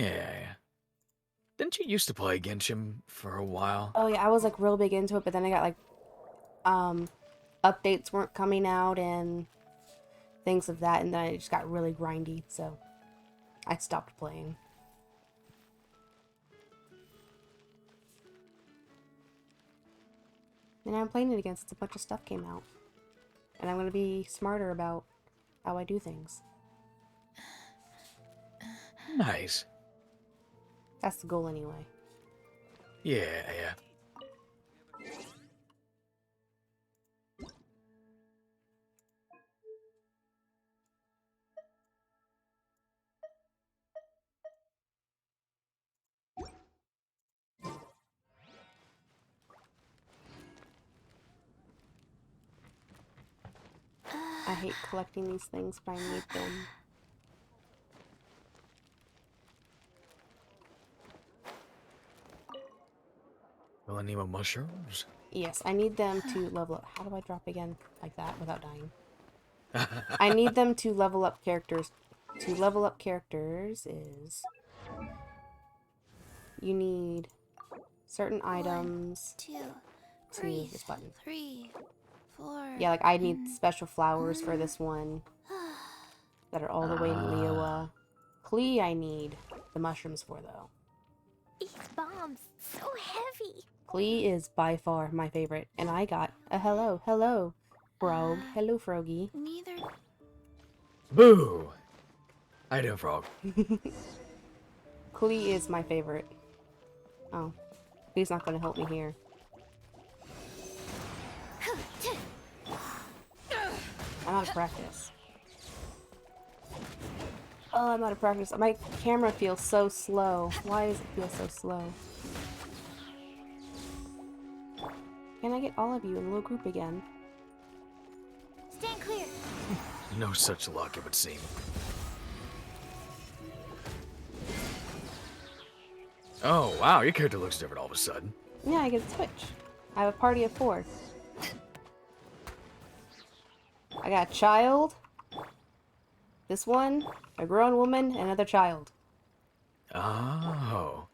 Yeah. Didn't you used to play Genshin for a while? Oh yeah, I was like real big into it, but then I got like updates weren't coming out and things of that, and then it just got really grindy, so I stopped playing. And I'm playing it again since a bunch of stuff came out. And I'm gonna be smarter about how I do things. Nice. That's the goal anyway. Yeah, yeah. I hate collecting these things, but I need them. Well, I need more mushrooms. Yes, I need them to level up. How do I drop again like that without dying? I need them to level up characters. To level up characters is... You need certain items. 2, To 3, this button. 3, 4. Yeah, like I need special flowers for this one that are all the way in Liyue. Klee I need the mushrooms for though. These bombs, so heavy. Klee is by far my favorite, and I got a hello, frog, hello froggy. Neither. Boo! I do, frog. Klee is my favorite. Oh, Klee's not going to help me here. I'm out of practice. Oh, I'm out of practice. My camera feels so slow. Why does it feel so slow? Can I get all of you in a little group again? Stand clear. No such luck, it would seem. Oh, wow, your character looks different all of a sudden. Yeah, I get a switch. I have a party of 4. I got a child, this one, a grown woman, and another child. Oh.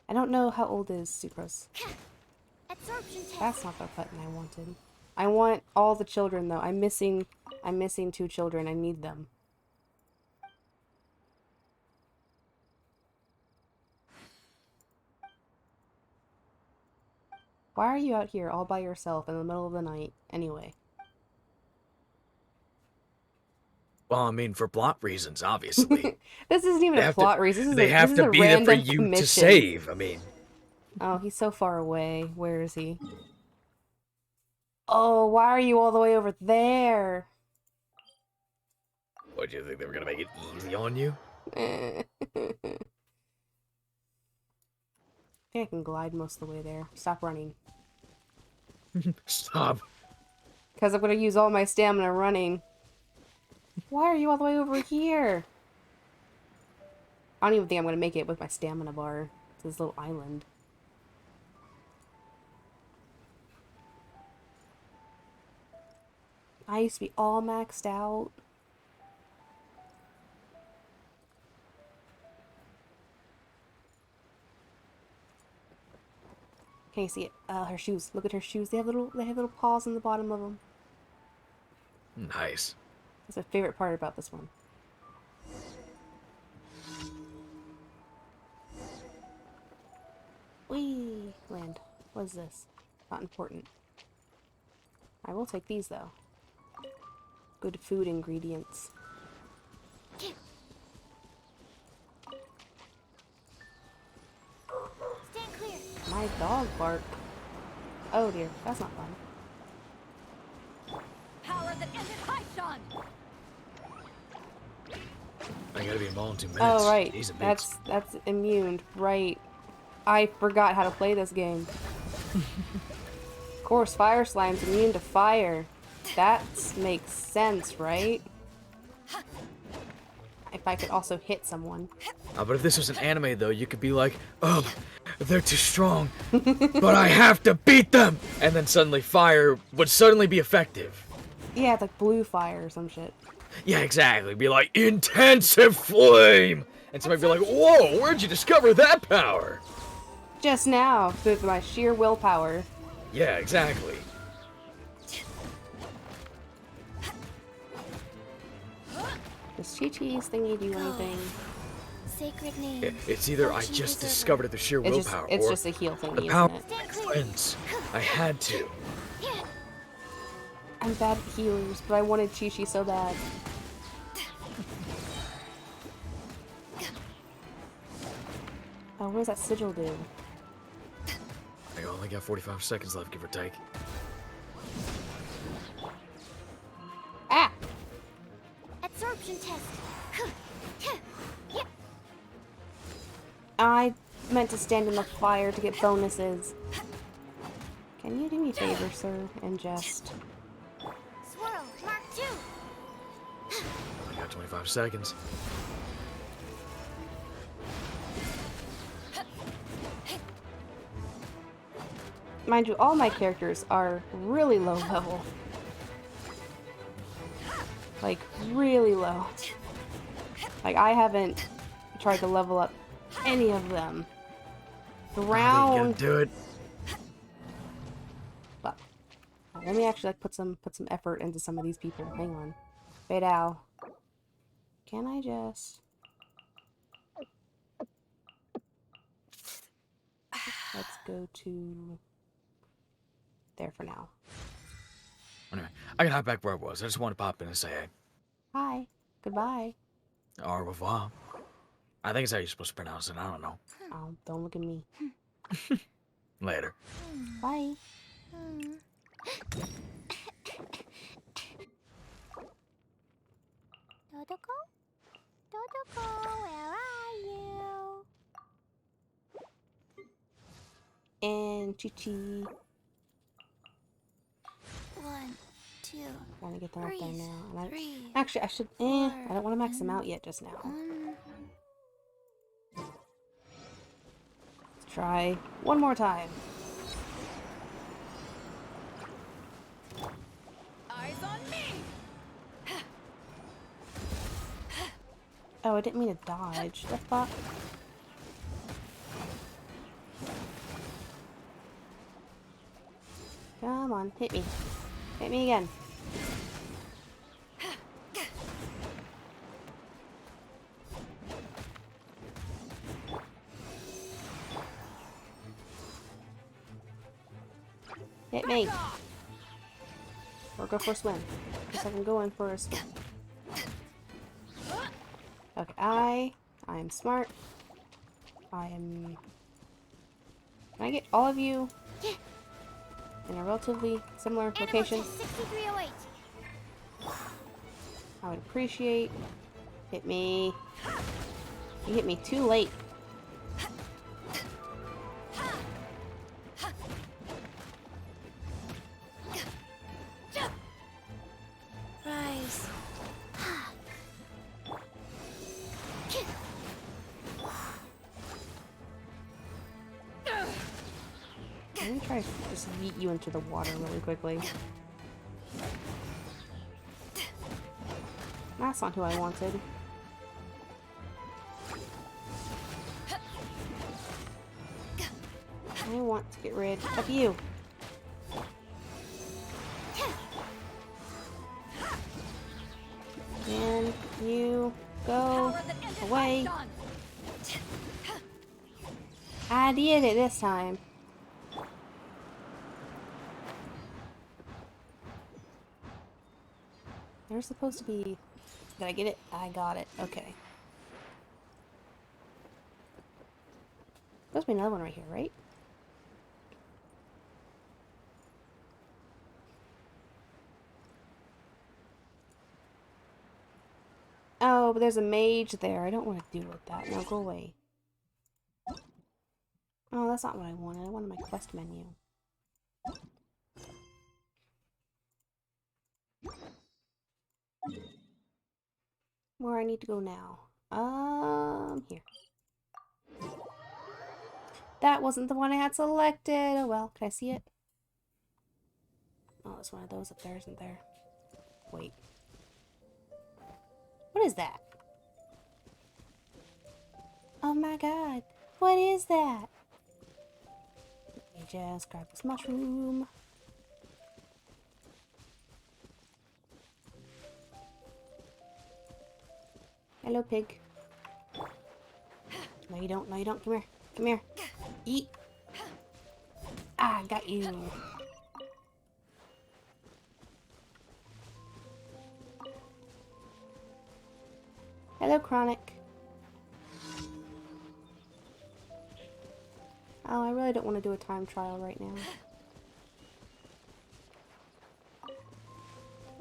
I don't know how old is Sucrose. Absorption test. That's not the button I wanted. I want all the children though. I'm missing 2 children. I need them. Why are you out here all by yourself in the middle of the night anyway? Well, I mean, for plot reasons, obviously. This isn't even a plot reason. They have to be there for you to save, I mean. Oh, he's so far away. Where is he? Oh, why are you all the way over there? What, do you think they were gonna make it easy on you? I think I can glide most of the way there. Stop running. Stop. Because I'm going to use all my stamina running. Why are you all the way over here? I don't even think I'm going to make it with my stamina bar. It's this little island. I used to be all maxed out. Can you see it? Her shoes. Look at her shoes. They have little paws on the bottom of them. Nice. That's my favorite part about this one. Whee! Land. What is this? Not important. I will take these though. Good food ingredients. Stand clear. My dog barked. Oh dear, that's not fun. Power that ended Haishan. I gotta be involved in 2 minutes. Oh right, He's a beast. that's immune. Right. I forgot how to play this game. Of course, fire slime's immune to fire. That makes sense, right? If I could also hit someone. But if this was an anime, though, you could be like, oh, they're too strong, but I have to beat them! And then suddenly fire would suddenly be effective. Yeah, it's like blue fire or some shit. Yeah, exactly. Be like, intensive flame! And somebody be like, whoa, where'd you discover that power? Just now, with my sheer willpower. Yeah, exactly. Does Chi-Chi's thingy do anything? Sacred name. It's either I Ocean just preserver. discovered it through sheer willpower, It's or just a heal the thingy, power isn't it? of my friends. I had to. I'm bad at healers, but I wanted Chi-Chi so bad. Oh, what does that sigil do? I only got 45 seconds left, give or take. Ah! Absorption test. I meant to stand in the fire to get bonuses. Can you do me a favor, sir, and just... Swirl. Mark 2. I got 25 seconds. Mind you, all my characters are really low level. Like, really low. Like, I haven't tried to level up any of them. You Round... gonna do it? But, let me actually like put some effort into some of these people. Hang on. Fade out. Can I just... Let's go to... there for now. Anyway, I can hop back where I was. I just want to pop in and say hey. Hi. Goodbye. Au revoir. I think it's how you're supposed to pronounce it. I don't know. Oh, don't look at me. Later. Bye. Dodoko? Dodoko, where are you? And Chi-Chi. 1, 2, Trying to get them up there Breathe. now. And 3. actually, I should... I don't want to max them out yet just now. 1. Let's try one more time. Eyes on me. Oh, I didn't mean to dodge. The fuck? Come on, hit me. Hit me again. Hit me. Or go for a swim. Guess I can go in for a swim. Okay, I'm smart. I am... Can I get all of you in a relatively similar location? 6308. I would appreciate. Hit me. You hit me too late. Rise. Let me try to just yeet you into the water really quickly. That's not who I wanted. I want to get rid of you. And you go away. I did it this time. There's supposed to be... Did I get it? I got it. Okay. Supposed to be another one right here, right? Oh, but there's a mage there. I don't want to deal with that. No, go away. Oh, that's not what I wanted. I wanted my quest menu. Where I need to go now? Here. That wasn't the one I had selected. Oh well, can I see it? Oh, it's one of those up there, isn't there? Wait. What is that? Oh my god. What is that? Let me just grab this mushroom. Hello, pig. No, you don't. No, you don't. Come here. Come here. Eat. Ah, got you. Hello, Chronic. Oh, I really don't want to do a time trial right now.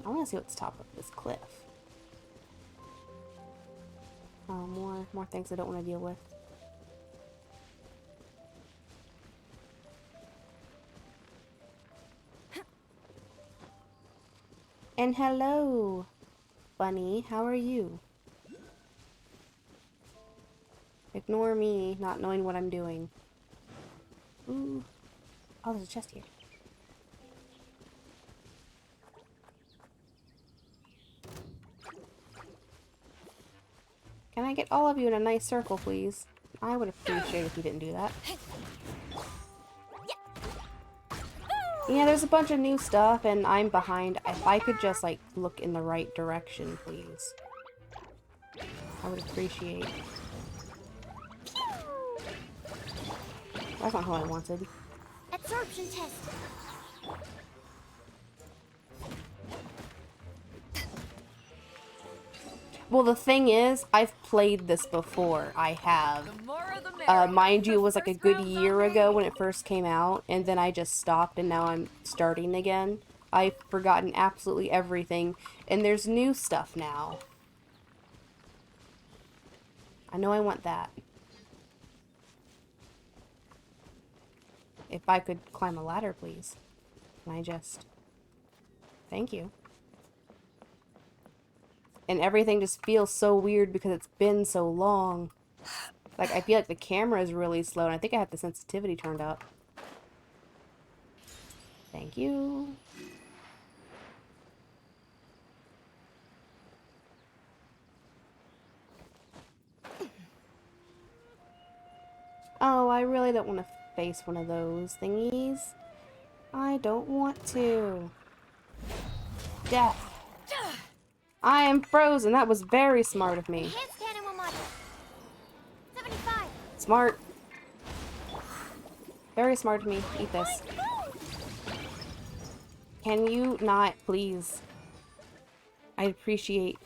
I want to see what's top of this cliff. Oh, more things I don't want to deal with. And hello, Bunny. How are you? Ignore me not knowing what I'm doing. Ooh. Oh, there's a chest here. Can I get all of you in a nice circle, please? I would appreciate if you didn't do that. Yeah, there's a bunch of new stuff, and I'm behind. If I could just, like, look in the right direction, please. I would appreciate. That's not who I wanted. Absorption test. Well, the thing is, I've played this before. I have. The more the merrier. Mind you, it was like a First good round's year on me. ago when it first came out, and then I just stopped, and now I'm starting again. I've forgotten absolutely everything, and there's new stuff now. I know I want that. If I could climb a ladder, please. Can I just... Thank you. And everything just feels so weird because it's been so long. Like, I feel like the camera is really slow, and I think I have the sensitivity turned up. Thank you. Oh, I really don't want to face one of those thingies. I don't want to. Death. I am frozen. That was very smart of me. Enhanced cannon will model. 75. Smart. Very smart of me. Eat this. Can you not, please? I'd appreciate.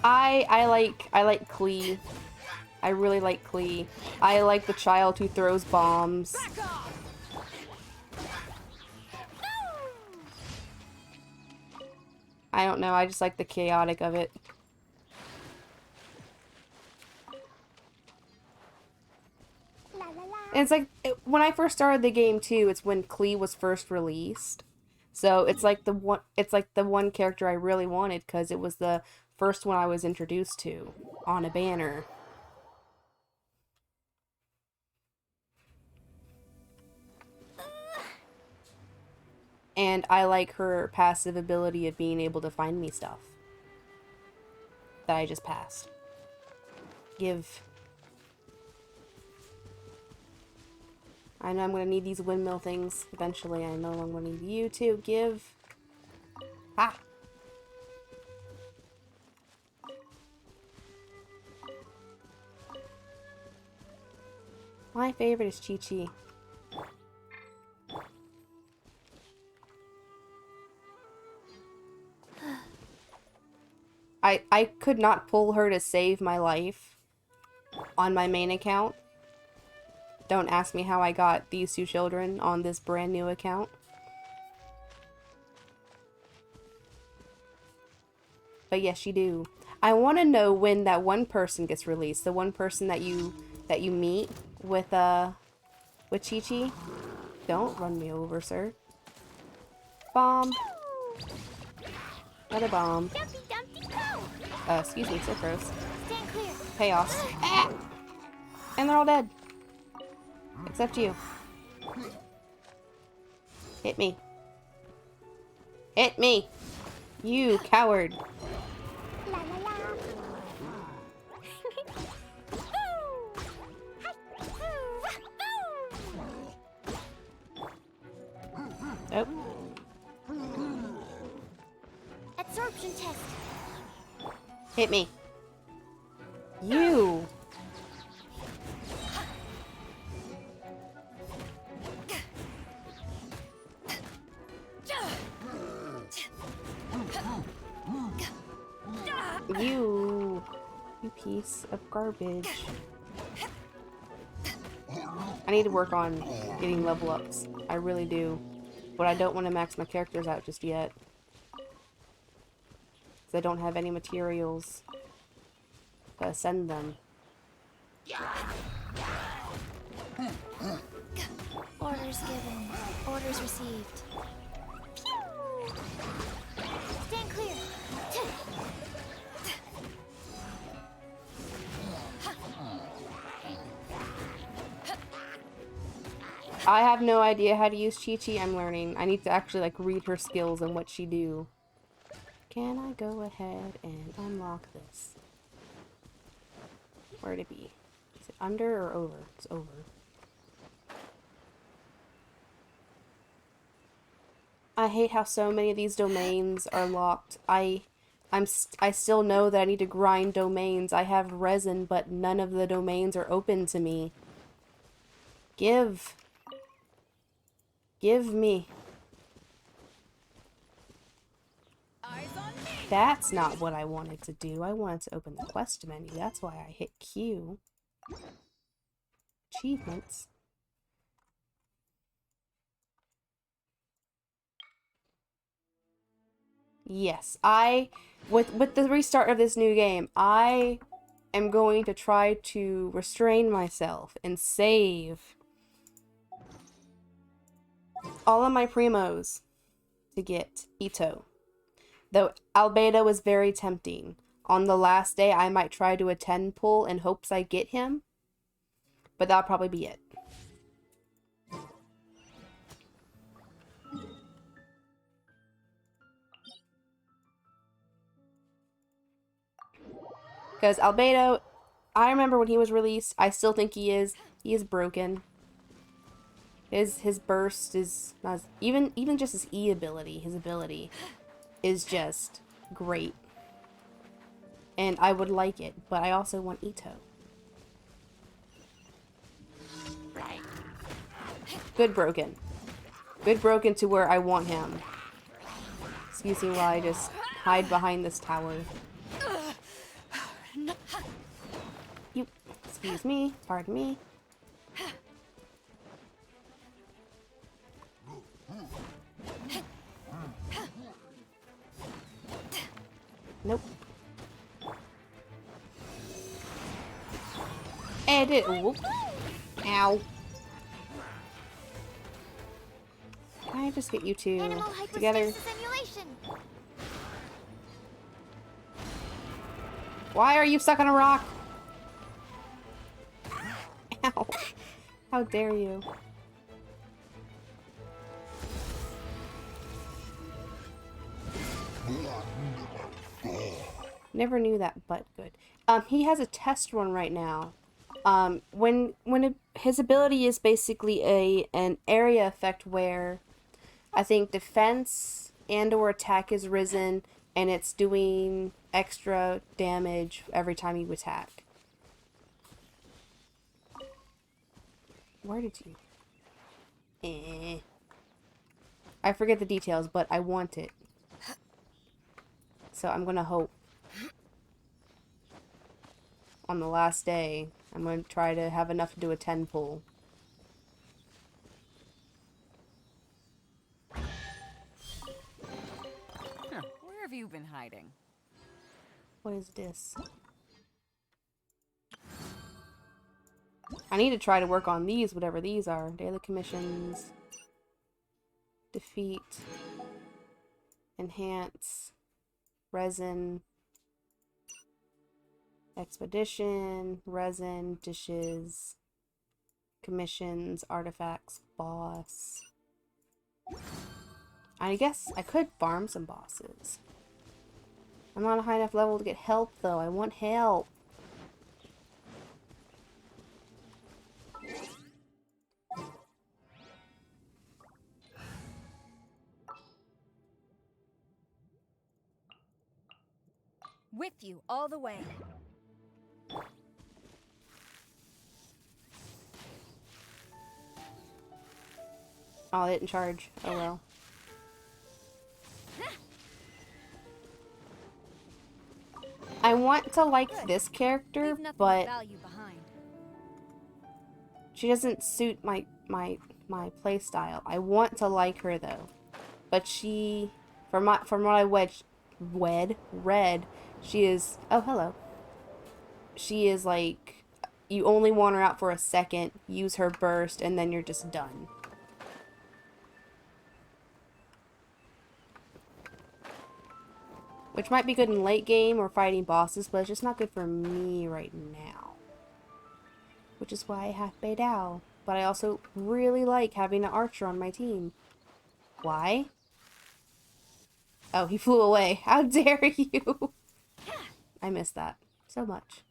I like Klee. I really like Klee. I like the child who throws bombs. I don't know, I just like the chaotic of it. La la la. And it's like, when I first started the game too, it's when Klee was first released. So it's like the one character I really wanted because it was the first one I was introduced to on a banner. And I like her passive ability of being able to find me stuff that I just passed. Give. I know I'm going to need these windmill things eventually. I know I'm going to need you too. Give. Ha! My favorite is Chi-Chi. I could not pull her to save my life on my main account. Don't ask me how I got these two children on this brand new account. But yes, you do. I want to know when that one person gets released. The one person that you meet with Chi-Chi. Don't run me over, sir. Bomb. Another bomb. Dumpty dumpty go. Excuse me, Sucrose. Stand clear. Chaos. Ah! And they're all dead. Except you. Hit me. Hit me! You coward! La la la. Oh, Absorption test. hit me! You! You! You piece of garbage. I need to work on getting level ups. I really do. But I don't want to max my characters out just yet. Because I don't have any materials to send them. Orders given. Orders received. Pew! Stand clear. I have no idea how to use Chi-Chi. I'm learning. I need to actually like read her skills and what she do. Can I go ahead and unlock this? Where'd it be? Is it under or over? It's over. I hate how so many of these domains are locked. I still know that I need to grind domains. I have resin, but none of the domains are open to me. Give me. That's not what I wanted to do. I wanted to open the quest menu. That's why I hit Q. Achievements. Yes, with the restart of this new game, I am going to try to restrain myself and save all of my primos to get Ito. Though Albedo is very tempting. On the last day, I might try to a 10 pull in hopes I get him, but that'll probably be it. Because Albedo, I remember when he was released, I still think he is broken. His burst is not even just his E ability, his ability is just great. And I would like it, but I also want Ito. Good broken. Good broken to where I want him. Excuse me while I just hide behind this tower. You, excuse me, pardon me. Nope. Edit. Whoop. Ow. Can I just get you two Animal together? hypostasis simulation. Why are you stuck on a rock? Ow. How dare you? Never knew that, but good. He has a test run right now. His ability is basically an area effect where I think defense and or attack is risen and it's doing extra damage every time you attack. Where did you? I forget the details, but I want it. So I'm gonna hope. On the last day, I'm going to try to have enough to do a 10 pull. Huh, where have you been hiding? What is this? I need to try to work on these, whatever these are. Daily commissions. Defeat. Enhance. Resin. Expedition, resin, dishes, commissions, artifacts, boss. I guess I could farm some bosses. I'm not a high enough level to get help, though. I want help. With you all the way. Oh, I didn't charge. Oh well. I want to like this character, Leave nothing of but value behind. she doesn't suit my play style. I want to like her though, but she, from what I read, she is. Oh, hello. She is like, you only want her out for a second, use her burst, and then you're just done. Which might be good in late game or fighting bosses, but it's just not good for me right now. Which is why I have Bei Dao. But I also really like having an archer on my team. Why? Oh, he flew away. How dare you? I missed that so much.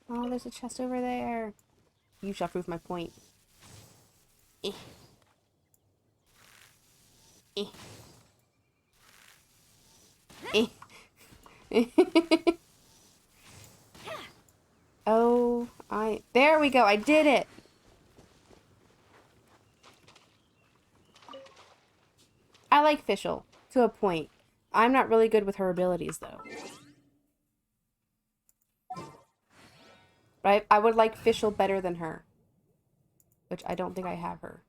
Oh, there's a chest over there. You shall prove my point. Eh. Eh. Eh. Oh, there we go. I did it. I like Fischl to a point. I'm not really good with her abilities though. But I would like Fischl better than her. Which I don't think I have her.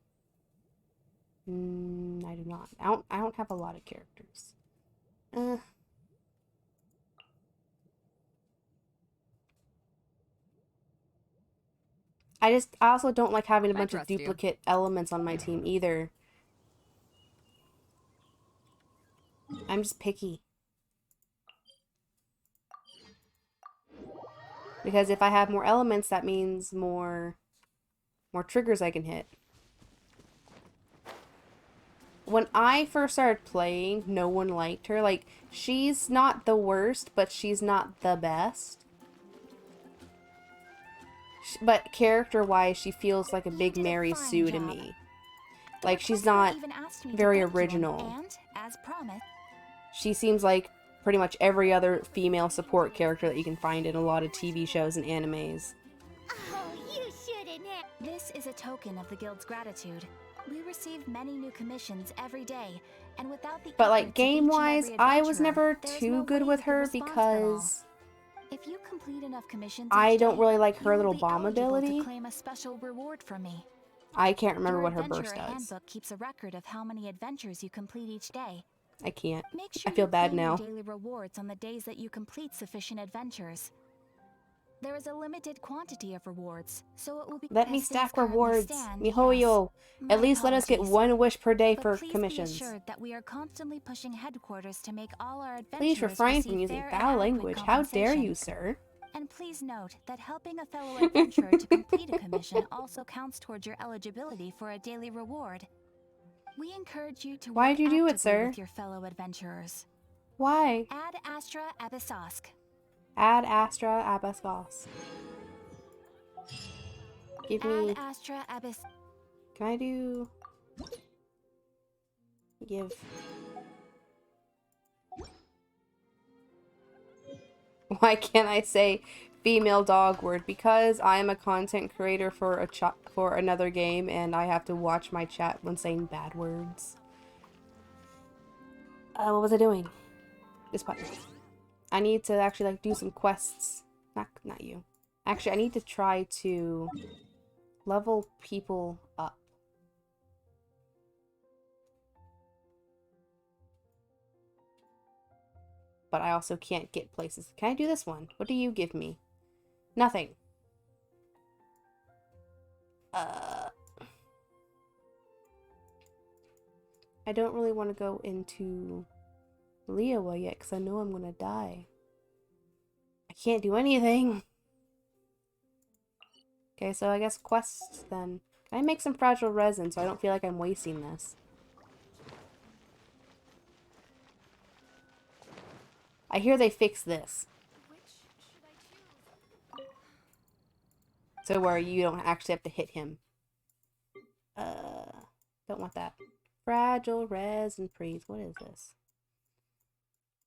I do not. I don't have a lot of characters. I also don't like having a bunch of trust you. duplicate elements on my team either. I'm just picky. Because if I have more elements, that means more triggers I can hit. When I first started playing, no one liked her. Like, she's not the worst, but she's not the best. But character-wise, she feels like a big Mary Sue to me. Like, she's not very original. And, as promised, She seems like pretty much every other female support character that you can find in a lot of TV shows and animes. oh, you shouldn't have. This is a token of the Guild's gratitude. We receive many new commissions every day, and without the But like efforts of each and game-wise, every I was adventurer, never there is too no good way with we can her respond to them all. because If you complete enough commissions I each don't day, really like you her will little be bomb eligible ability. to claim a special reward from me. I can't remember Your what her adventurer burst does. handbook keeps a record of how many adventures you complete each day. I can't. Make sure I feel you bad claim your now. daily rewards on the days that you complete sufficient adventures. There is a limited quantity of rewards, so it will be Let me as things stack currently rewards. stand, Mihoyo. yes. At My least let us get apologies. one wish per day But for please commissions. be assured that we are constantly pushing headquarters to make all our adventurers Please refrain from receive using fair and foul adequate language. How dare compensation. you, sir? And please note that helping a fellow adventurer to complete a commission also counts towards your eligibility for a daily reward. We encourage you to Why'd work you do it, actively sir? with your fellow adventurers. Why? Ad Astra Abyssosk. Add Astra Abascos. Give me... Ad Astra Abyss. Can I do... Give... Why can't I say female dog word? Because I'm a content creator for for another game and I have to watch my chat when saying bad words. What was I doing? This button. I need to actually like do some quests. Not you. Actually, I need to try to level people up. But I also can't get places. Can I do this one? What do you give me? Nothing. I don't really want to go into Liyue yet because I know I'm going to die. I can't do anything. Okay, so I guess quests then. Can I make some fragile resin so I don't feel like I'm wasting this? I hear they fixed this. So where you don't actually have to hit him. Don't want that. Fragile resin, please. What is this?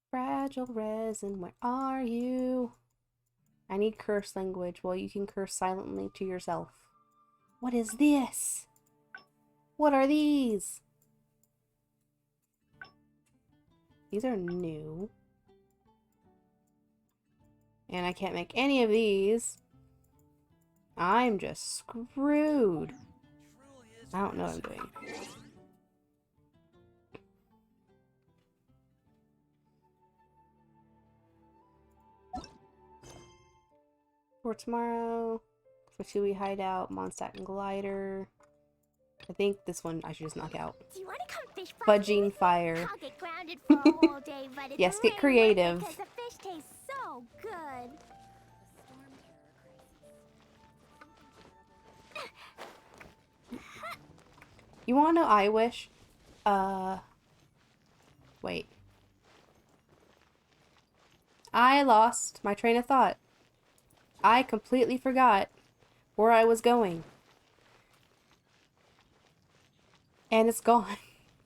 Fragile resin, where are you? I need curse language. Well, you can curse silently to yourself. What is this? What are these? These are new. And I can't make any of these. I'm just screwed. I don't know what I'm doing. For tomorrow, Fatui Hideout, Mondstack and Glider. I think this one I should just knock out. Do you want to come fish fry Fudging with me? Fire. I'll get grounded for a whole day, but it's Yes, get way creative. worth it 'cause the fish tastes so good. You wanna know I wish? Wait. I lost my train of thought. I completely forgot where I was going. And it's gone.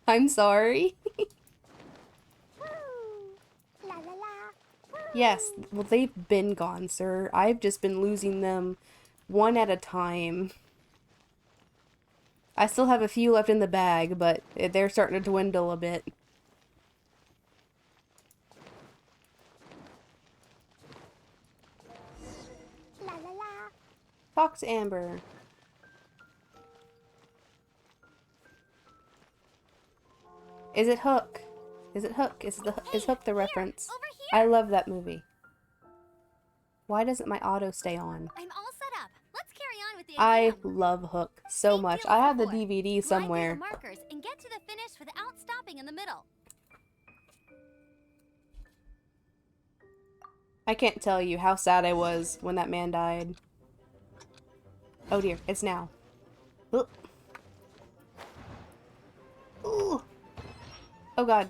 I'm sorry. Woo! La la la. Woo! Yes, well, they've been gone, sir. I've just been losing them one at a time. I still have a few left in the bag, but they're starting to dwindle a bit. La la la. Fox Amber. Is it Hook? Is it Hook? Is Hook the reference? Over here. I love that movie. Why doesn't my auto stay on? I'm all set up. Let's carry on with the I exam. love Hook so Same much. deal I as have the before. DVD Slide through somewhere. the markers and get to the finish without stopping in the middle. I can't tell you how sad I was when that man died. Oh dear, it's now. Ugh. Ooh. Oh god.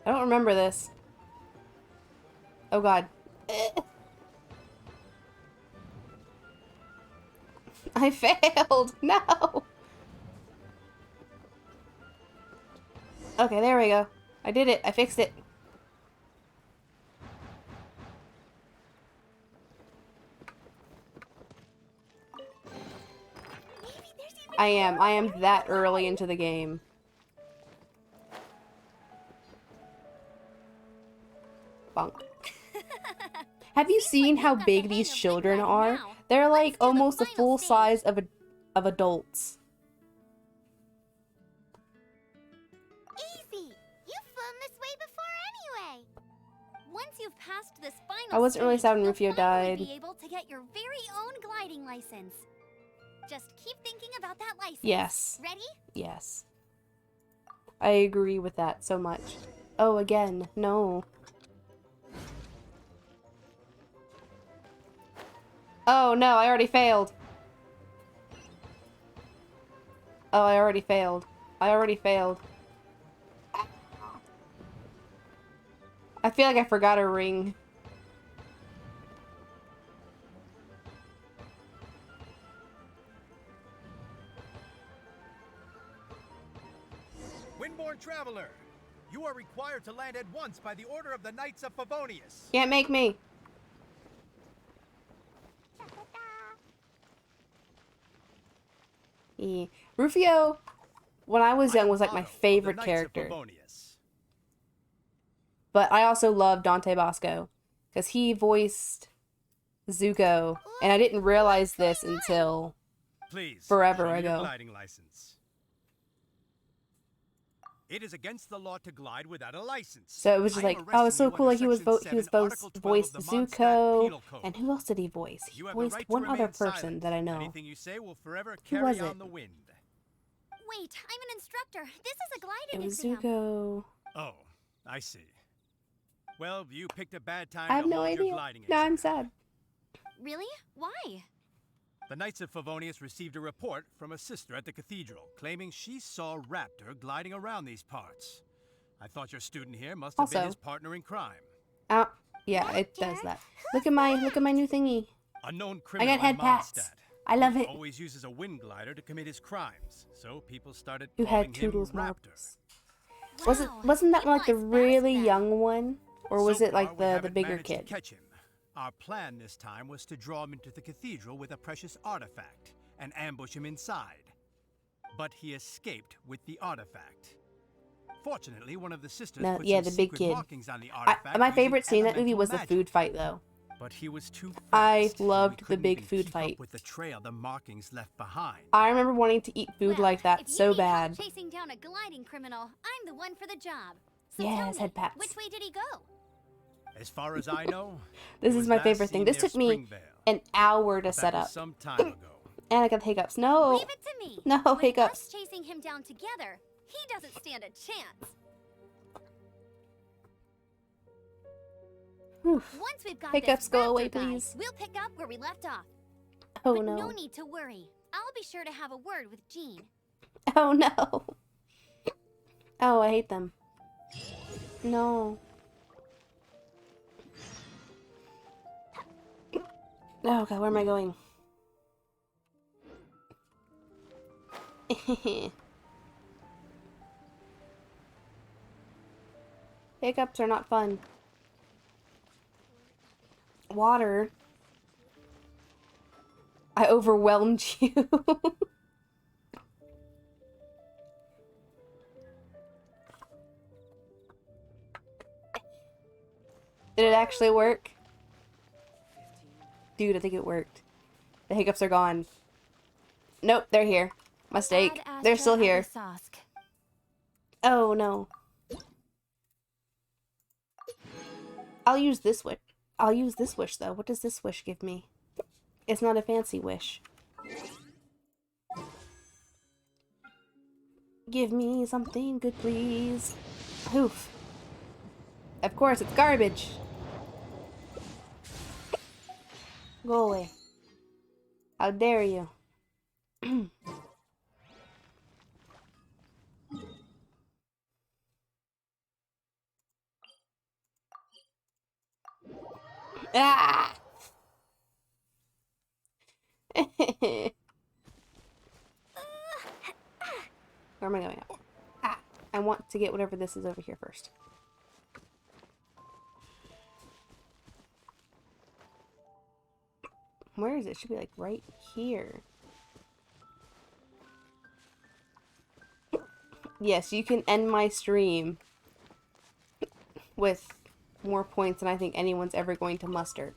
I don't remember this. Oh god. I failed! No! Okay, there we go. I did it. I fixed it. Maybe there's even I am more that where early to into the game. Bonk. Have you seen how big these children are? They're like Let's do the almost the final full stage. size of adults. Easy. You've flown this way before anyway. Once you've passed this final I wasn't really stage, sad when you'll Rufio finally died. be able to get your very own gliding license. Just keep thinking about that license. Yes. Ready? Yes. I agree with that so much. Oh, again. No. Oh, no. I already failed. Oh, I already failed. I already failed. I feel like I forgot a ring. Windborne Traveler, you are required to land at once by the order of the Knights of Favonius. Can't make me. Rufio, when I was young, was like my favorite character. But I also love Dante Bosco, because he voiced Zuko, and I didn't realize this until Please, forever show me your ago. gliding license. It is against the law to glide without a license. So it was just I am like, oh, it's so arresting you cool. Like under he Section was 7, Article 12 voiced of the Mondstadt Zuko, Penal Code. and who else did he voice? He You have the voiced right to one other remain person silent. that I know. Anything you say will forever Who carry was on it? the wind. Wait, I'm an instructor. This is a gliding It was exam. Zuko. Oh, I see. Well, you picked a bad time I have to no hold your idea. gliding Now I'm exam. sad. Really? Why? The Knights of Favonius received a report from a sister at the cathedral claiming she saw Raptor gliding around these parts. I thought your student here must have been Also- his partner in crime. Yeah, it does that. Look at my new thingy. Unknown I criminal got head in pats. Mondstadt. I love He it. always uses a wind glider to commit his crimes, so people started Who calling had him Toodles Raptor. marbles? Wow, Wasn't that he like the was fast really then. young one, or was So it like far, we the haven't bigger managed to kid? catch him. Our plan this time was to draw him into the cathedral with a precious artifact and ambush him inside. But he escaped with the artifact. Fortunately, one of the sisters No, put yeah, some the big secret kid. markings on the artifact. My using favorite scene in that movie elemental was the magic. food fight, though. But he was too fast. I and we loved the couldn't big even food keep up fight. with the trail the markings left behind. I remember wanting to eat food Well, like that if you so need help bad. chasing down a gliding criminal, I'm the one for the job. So Yes, tell me, head pats. which way did he go? As far as I know, This he is was my last favorite thing. seen This near took me Springvale. an hour to That set was up. some time ago. And I got the hiccups. No. Leave it to me. No, With hiccups. us chasing him down together, he doesn't stand a chance. Whew. Once we've got Hiccups, this go raptor away, guy, please. We'll pick up where we left off. Oh But no no. need to worry. I'll be sure to have a word with Jean. Oh no. Oh, I hate them. No. Oh god, where am I going? Hiccups are not fun. Water. I overwhelmed you. Did it actually work? Dude, I think it worked. The hiccups are gone. Nope, they're here. Mistake. Ad They're astra still here. Abyssosque. Oh no. I'll use this wish. I'll use this wish though. What does this wish give me? It's not a fancy wish. Give me something good, please. Oof. Of course, it's garbage. Go away. How dare you? Ah! Where am I going? Ah! I want to get whatever this is over here first. Where is it? It should be like right here. Yes, you can end my stream with more points than I think anyone's ever going to muster.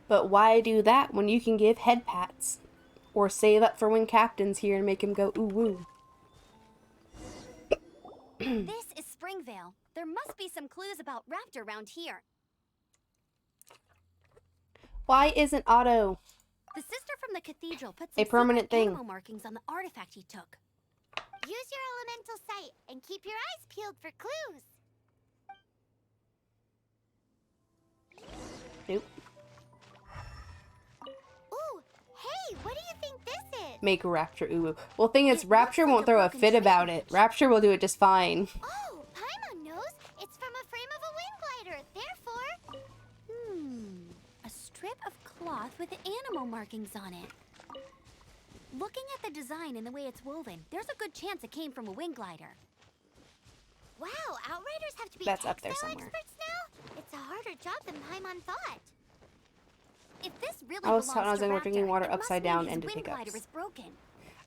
But why do that when you can give head pats? Or save up for when Captain's here and make him go ooh woo. This is Springvale. There must be some clues about Raptor around here. Why isn't Otto? The sister from the cathedral put A some permanent secret thing. animal markings on the artifact he took. Use your elemental sight and keep your eyes peeled for clues. Nope. Ooh, hey, what do you think this is? Make Rapture ooh woo. Well, thing is, It Rapture looks like won't a throw a broken fit about sandwich. it. Rapture will do it just fine. Oh, Paimon knows. It's from a frame of a wind glider. Therefore, A strip of cloth with animal markings on it. Looking at the design and the way it's woven, there's a good chance it came from a wing glider. wow, Outriders have to be That's up there textile somewhere. experts now? It's a harder job than Paimon thought. If this really I was belongs taught when I was to young, we're drinking Raptor, water it must upside mean down his and wing hiccups. glider is broken.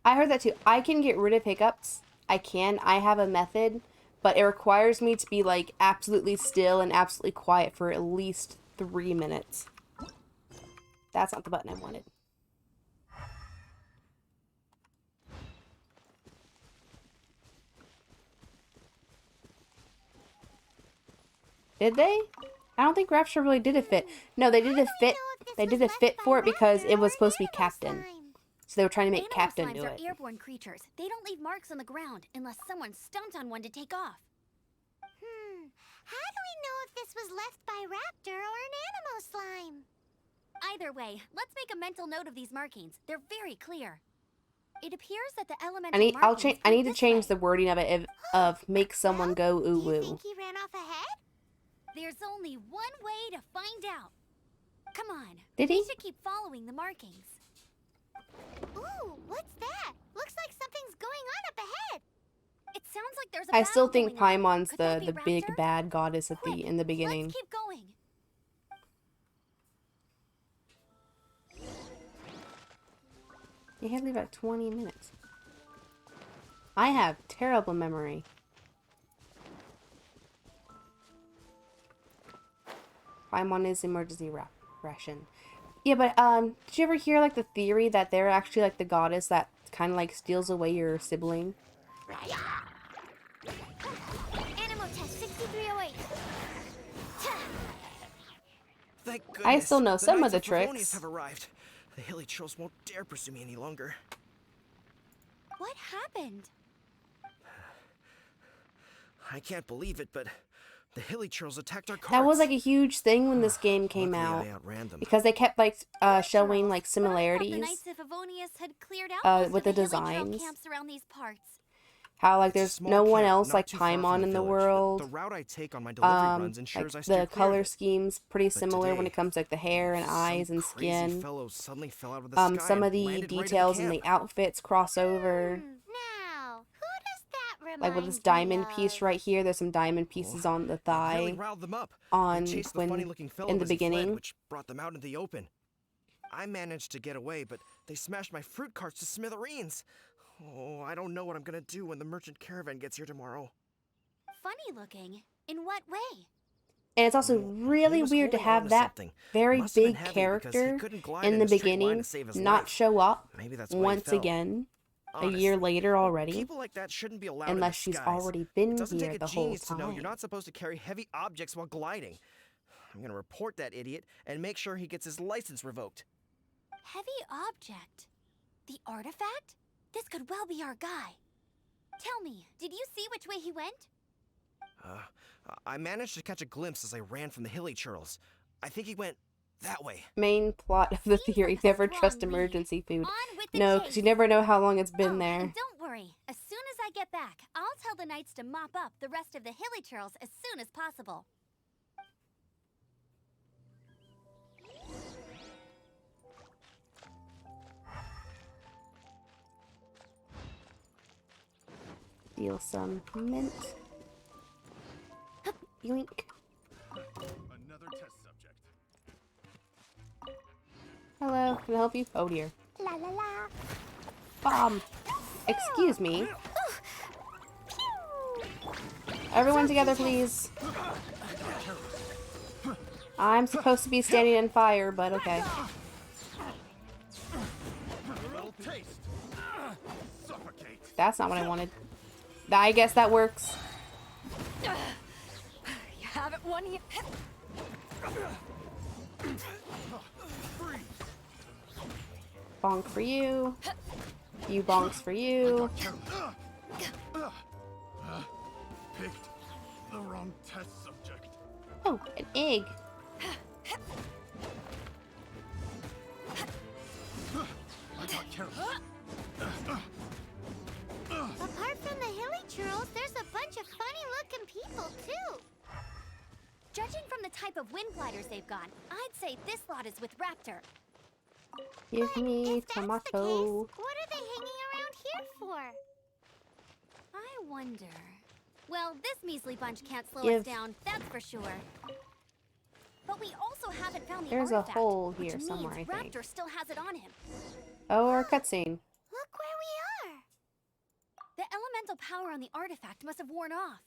I heard that too. I can get rid of hiccups. I can. I have a method, but it requires me to be like absolutely still and absolutely quiet for at least 3 minutes. That's not the button I wanted. Did they? I don't think Rapture really did a fit. No, they did a fit. They did a fit for it because it was supposed to be Captain. So they were trying to make Animal Captain slimes do are it. airborne creatures. They don't leave marks on the ground unless someone stomped on one to take off. How do we know if this was left by Raptor or an Animo slime? Either way, let's make a mental note of these markings. They're very clear. It appears that the elemental markings I point need to this change way. the wording of it of make someone go ooh Do you woo. think he ran off ahead? There's only one way to find out. Come on. Did he? We should keep following the markings. Ooh, what's that? Looks like something's going on up ahead. It sounds like there's a I still battle think going on. Paimon's Could that the be big Raptor? bad goddess at Quick, in the beginning. Let's keep going. You had to leave about 20 minutes. I have terrible memory. Paimon is emergency ration. Yeah, but did you ever hear like the theory that they're actually like the goddess that kind of like steals away your sibling? Animo test 6308. Thank goodness. I still know some of Knights the Favonius tricks. have arrived. The hilly trolls won't dare pursue me any longer. What happened? I can't believe it, but the hilly trolls attacked our carts. That was like a huge thing when this game came Luckily, out. I outran them. Because they kept like showing like But I thought similarities. the Knights of Favonius had cleared out most with of the hilly troll designs. camps around these parts. How like It's a there's small no one camp, else not like too far from Paimon in the village. world. The route I take on my delivery runs ensures I Like steer the clear color of it. scheme's pretty But similar when today, it comes to like the hair and some eyes and crazy skin. fellow suddenly fell out of the sky Some of and the landed right in details in the camp. outfits cross over. Now, who does that remind Like with this me diamond of? piece right here, there's some diamond pieces on the It really thigh. riled them up. on They chased the when funny-looking fellow in the as he fled, beginning. which brought them out into the open. I managed to get away, but they smashed my fruit carts to smithereens. Oh, I don't know what I'm gonna do when the merchant caravan gets here tomorrow. Funny looking. In what way? And it's also He really was weird to holding on have to that something. very Must have been big heavy because he character couldn't glide in in the a straight line beginning to save his not life. show up Maybe that's why he once fell. again a Honestly, year later already, people like that shouldn't be allowed unless in she's disguise. already been It doesn't here take the a whole genius to know time. you're not supposed to carry heavy objects while gliding. I'm gonna report that idiot and make sure he gets his license revoked. Heavy object. The artifact? This could well be our guy. Tell me, did you see which way he went? I managed to catch a glimpse as I ran from the hilly churls. I think he went that way. Main plot of the Seems theory: like a never strong trust lead. emergency food. On with the No, chase. because you never know how long it's been Oh, there. and don't worry. As soon as I get back, I'll tell the knights to mop up the rest of the hilly churls as soon as possible. Steal some mint. Yoink. Another test subject. Hello, can I help you? Oh dear. La la la. Excuse me. Everyone together, please. I'm supposed to be standing in fire, but okay. A little taste. Suffocate. That's not what I wanted. I guess that works. You haven't won yet. Bonk for you. You bonks for you. Picked the wrong test subject. Oh, an egg. I got careless. Apart from the hilly churls, there's a bunch of funny-looking people, too. Judging from the type of wind gliders they've got, I'd say this lot is with Raptor. Give But me if that's the tomato. case, what are they hanging around here for? I wonder. Well, this measly bunch can't slow Give- us down, that's for sure. But we also haven't found the There's a artifact, hole which here means somewhere, I think. Raptor still has it on him. Oh, or a cutscene. Look where we are. The elemental power on the artifact must have worn off.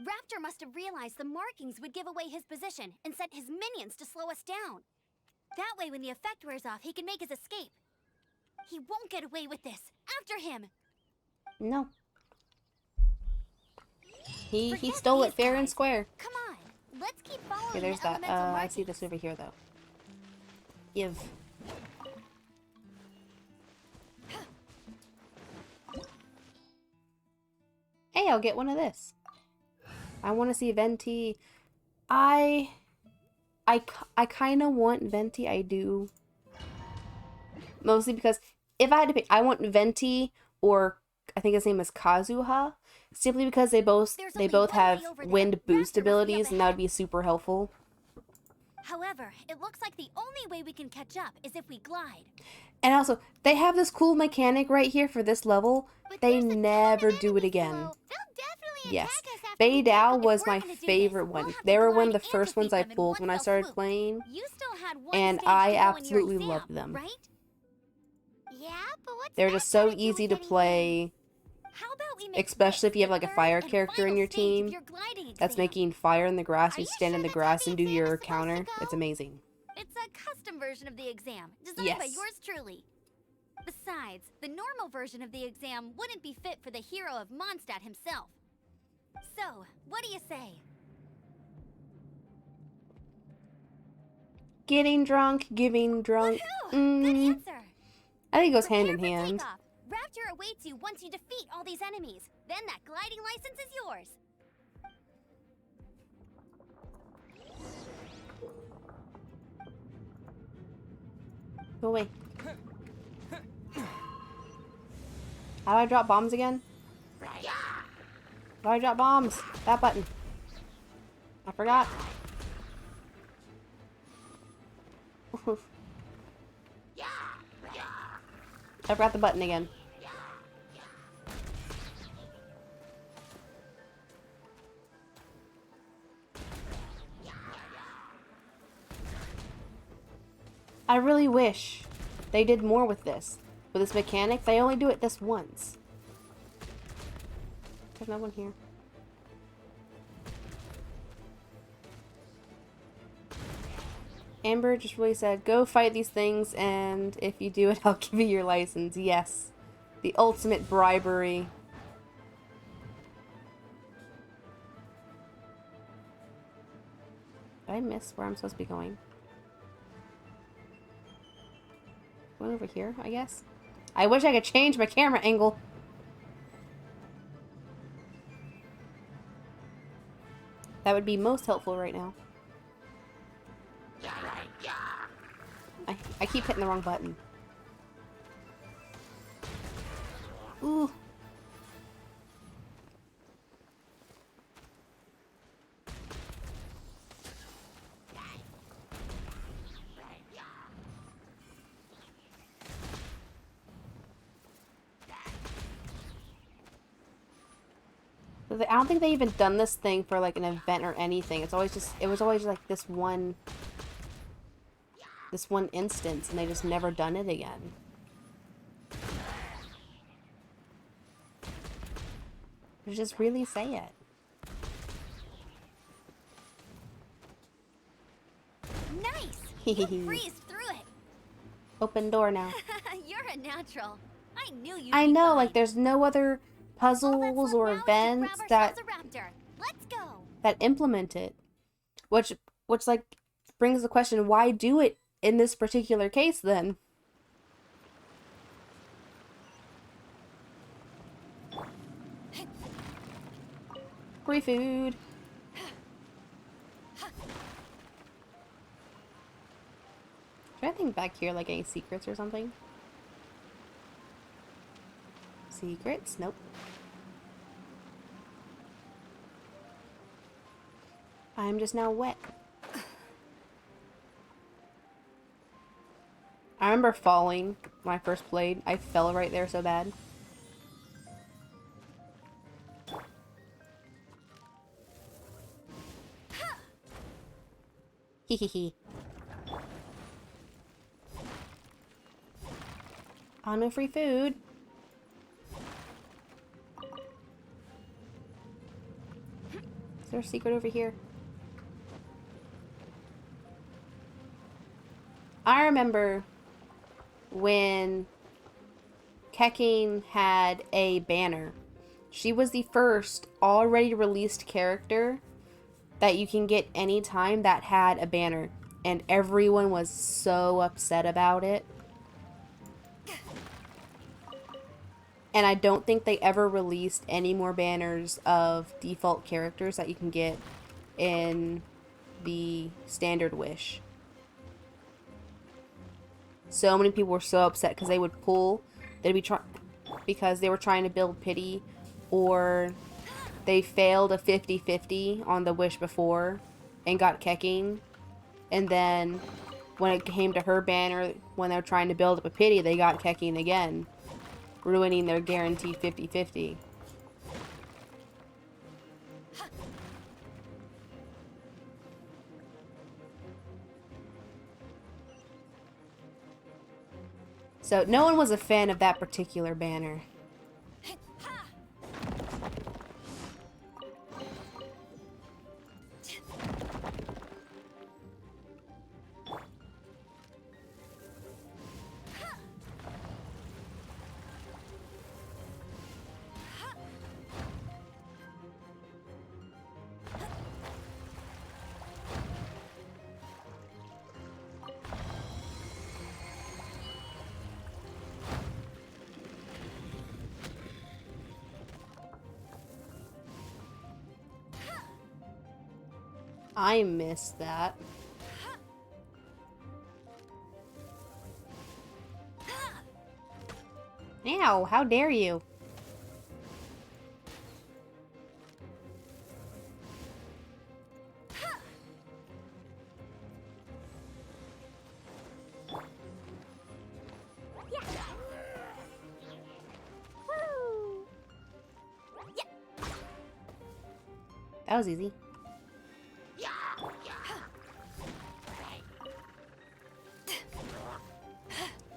Raptor must have realized the markings would give away his position and sent his minions to slow us down. That way, when the effect wears off, he can make his escape. He won't get away with this. After him! No. He Forget stole it these fair and guys. square. Come on, let's keep following Okay, there's the that. elemental I markings. see this over here though. Give. Hey, I'll get one of this. I want to see Venti. I kind of want Venti. I do. Mostly because if I had to pick, I want Venti or I think his name is Kazuha. Simply because they both have wind boost abilities, and that would be super helpful. However, it looks like the only way we can catch up is if we glide. And also, they have this cool mechanic right here for this level. But They there's a ton never of do it enemies again. below. They'll definitely Yes. attack us after Bei we Dao tackle- was If we're my gonna do this, favorite we'll one. have to They were one of glide the and first ones defeat I them in pulled one when I fell started swoop. playing. You still had one And stage I to go in your absolutely exam, loved them. right? Yeah, but what's They're that just so gotta do easy with to anything? play, How about we make especially if this you have the like a third fire and character in final your stage of team your gliding that's exam? making fire in the grass. Are You you stand in sure the that's grass how and the do exam your is supposed to counter. go? It's amazing. It's a custom version of the exam, designed by Yes. yours truly. Besides, the normal version of the exam wouldn't be fit for the hero of Mondstadt himself. So, what do you say? Getting drunk, giving drunk. Woohoo! Good answer. I think it goes hand Prepare in for hand. takeoff. Raptor awaits you once you defeat all these enemies. Then that gliding license is yours. Go away. How do I drop bombs again? How do I drop bombs? That button. I forgot. I forgot the button again. I really wish they did more with this. With this mechanic, they only do it this once. There's no one here. Amber just really said, go fight these things, and if you do it, I'll give you your license. Yes. The ultimate bribery. Did I miss where I'm supposed to be going? Going over here, I guess? I wish I could change my camera angle. That would be most helpful right now. I keep hitting the wrong button. Ooh. I don't think they even done this thing for like an event or anything. It was always like this one instance, and they just never done it again. Just really say it. Nice! You breezed through it. Open door now. You're a natural. I knew you'd I be know, fine. like there's no other All that's puzzles left or now is to events grab that ourselves a raptor. Let's go. that implement it. Which like brings the question, why do it in this particular case then? Free food. Is there anything back here, like any secrets or something? Secrets? Nope. I'm just now wet. I remember falling when I first played. I fell right there so bad. Hehehe. Oh, no free food. Is there a secret over here? I remember when Keking had a banner. She was the first already released character that you can get anytime that had a banner. And everyone was so upset about it. And I don't think they ever released any more banners of default characters that you can get in the standard wish. So many people were so upset because they would pull, because they were trying to build pity, or they failed a 50-50 on the wish before and got kecking. And then when it came to her banner, when they were trying to build up a pity, they got kecking again, ruining their guaranteed 50-50. So no one was a fan of that particular banner. I missed that. Ow, how dare you? That was easy.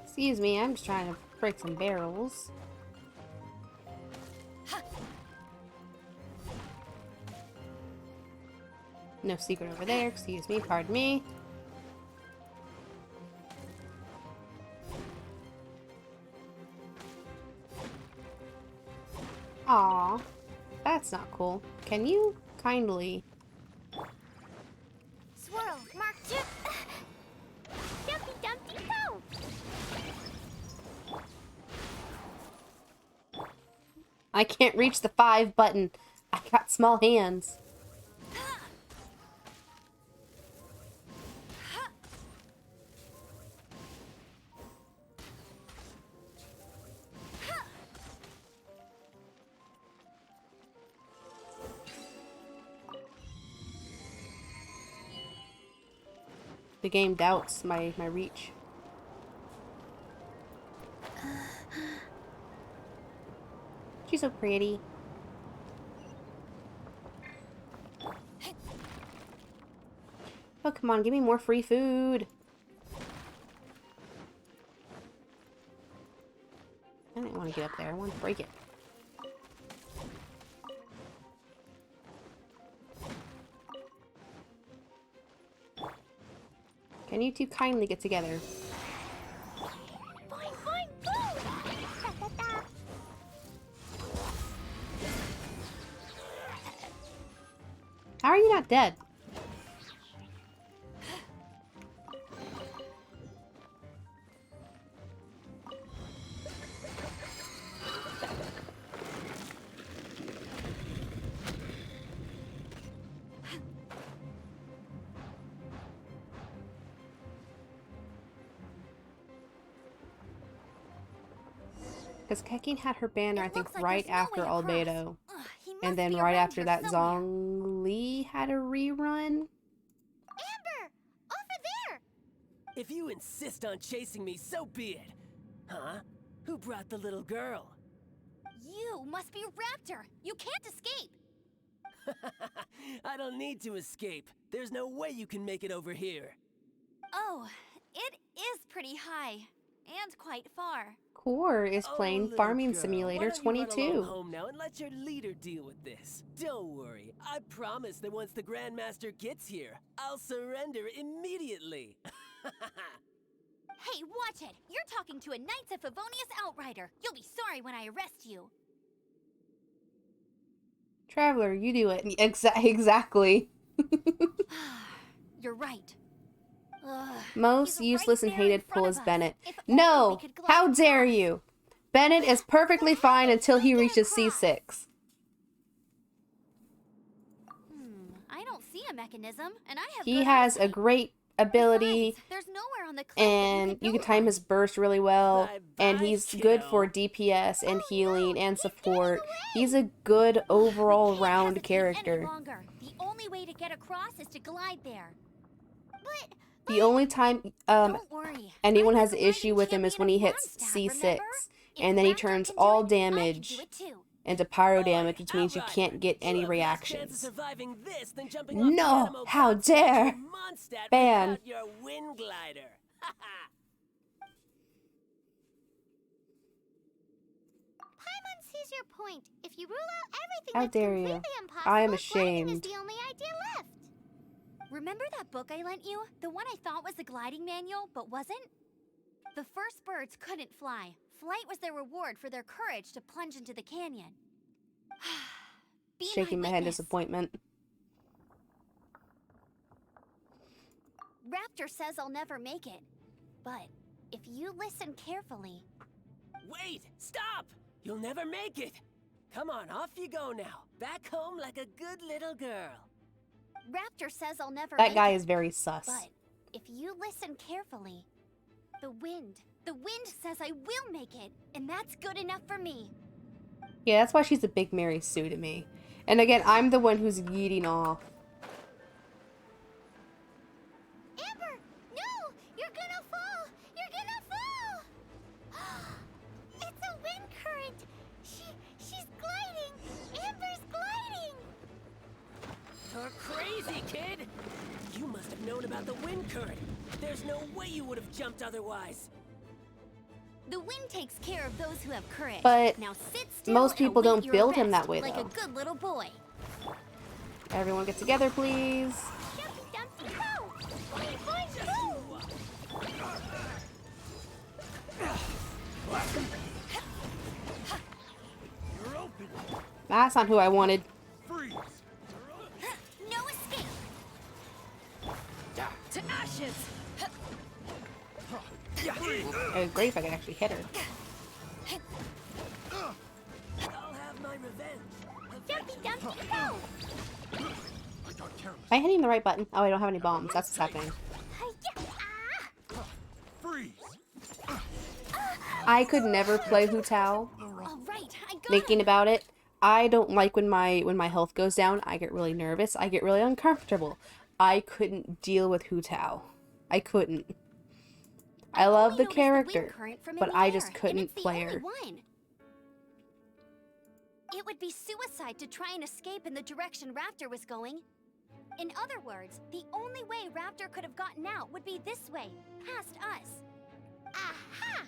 Excuse me, I'm just trying to break some barrels. No secret over there, excuse me, pardon me. Aw, that's not cool. Can you kindly... Swirl, Mark 2. Dumpty Dumpty Go! I can't reach the 5 button. I got small hands. The game doubts my reach. She's so pretty. Oh, come on, give me more free food. I didn't want to get up there. I want to break it. Can you two kindly get together? Fine, fine, boom! Da-da-da. How are you not dead? Because Kekin had her banner, I It think, looks like right there's no after way across. Albedo. Ugh, he And must then be right around after here that, somewhere. Zhongli had a rerun. Amber! Over there! If you insist on chasing me, so be it. Huh? Who brought the little girl? You must be Raptor. You can't escape. I don't need to escape. There's no way you can make it over here. Oh, it is pretty high. And quite far. Core is Oh, playing little Farming girl, Simulator why don't you run along 22. home now and let your leader deal with this. Don't worry. I promise that once the Grandmaster gets here, I'll surrender immediately. Hey, watch it! You're talking to a Knights of Favonius outrider. You'll be sorry when I arrest you. Traveler, you do it. Exactly. You're right. Ugh, Most he's useless right and there in hated front pull of is us. Bennett. If only we No! could glide How dare across. you! Bennett is perfectly fine until he reaches C6. I don't see a mechanism, and I have He good has a eyesight. great ability, Besides, there's nowhere on the cliff and that you can build time one. his burst really well, and Bye-bye, he's good for kiddo. DPS and healing and he's getting support. away. He's a good overall We can't round hesitate any character. longer. The only way to get across is to glide there. The only time Don't worry. anyone I'm has the an issue gliding with him is when champion he of hits Mondstadt, C6, remember? and If then he Raptor turns can do all it, I can damage do it too. into pyro Oi, damage, which means you outrider. can't get You any have less chance of reactions. surviving this than jumping off the No! Animo How God statue dare! in Mondstadt Ban. without your wind glider. Paimon sees your point. If you rule out everything How that's dare you. completely impossible, I am gliding is ashamed. the only idea left. Remember that book I lent you? The one I thought was the gliding manual, but wasn't? The first birds couldn't fly. Flight was their reward for their courage to plunge into the canyon. Be Shaking my head in witness. disappointment. Raptor says I'll never make it. But if you listen carefully, Wait! Stop! You'll never make it! Come on, off you go now. Back home like a good little girl. Raptor says I'll never That make guy it. is very sus. But if you listen carefully, the wind says I will make it, and that's good enough for me. Yeah, that's why she's a big Mary Sue to me. And again, I'm the one who's yeeting off. Amber, no! You're gonna fall! You're gonna fall! It's a wind current! She's gliding! Amber's gliding! You're crazy, kid! You must have known about the wind current. There's no way you would have jumped otherwise. The wind takes care of those who have courage. But now sit still most and people await don't your build him arrest, that way, like though. a good little boy. Everyone get together, please. Jumpy Dumpty go! Boing boing go! You're open. That's not who I wanted. Freeze. No escape. To ashes! It was great if I could actually hit her. I'll have my revenge. Jumpy Dumpty go! I got careless. Am I hitting the right button? Oh, I don't have any bombs. That's what's happening. Hi-ya! Freeze. I could never play Hu Tao. All right, I got Thinking him. about it, I don't like when my health goes down. I get really nervous. I get really uncomfortable. I couldn't deal with Hu Tao. I couldn't. I love only the noticed wind character, current from but in I the just air, and couldn't it's the play only her. one. It would be suicide to try and escape in the direction Raptor was going. In other words, the only way Raptor could have gotten out would be this way, past us. Aha!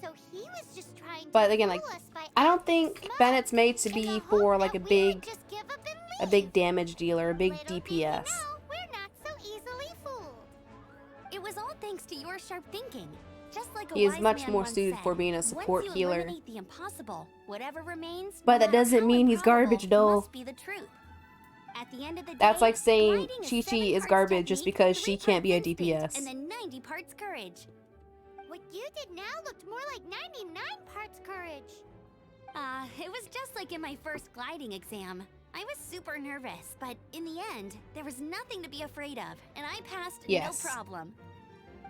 So he was just trying to But again, like, fool us by I don't acting think smart Bennett's made to in the be hope for like that a we would big just give up and a leave. big damage dealer, a big Little did we DPS. know, we're not so easily fooled. It was all thanks to your sharp thinking. Just like a He is wise much man more once suited said, for being a support once you healer. eliminate the impossible, whatever remains, But no that matter doesn't how mean he's improbable, garbage, though. must be the truth. At the end of the day, That's like saying gliding is Chi-Chi 7 is parts garbage just technique, because 3 she can't be a parts instinct, DPS. And then 90 parts courage. What you did now looked more like 99 parts courage. It was just like in my first gliding exam. I was super nervous, but in the end, there was nothing to be afraid of, and I passed Yes. no problem.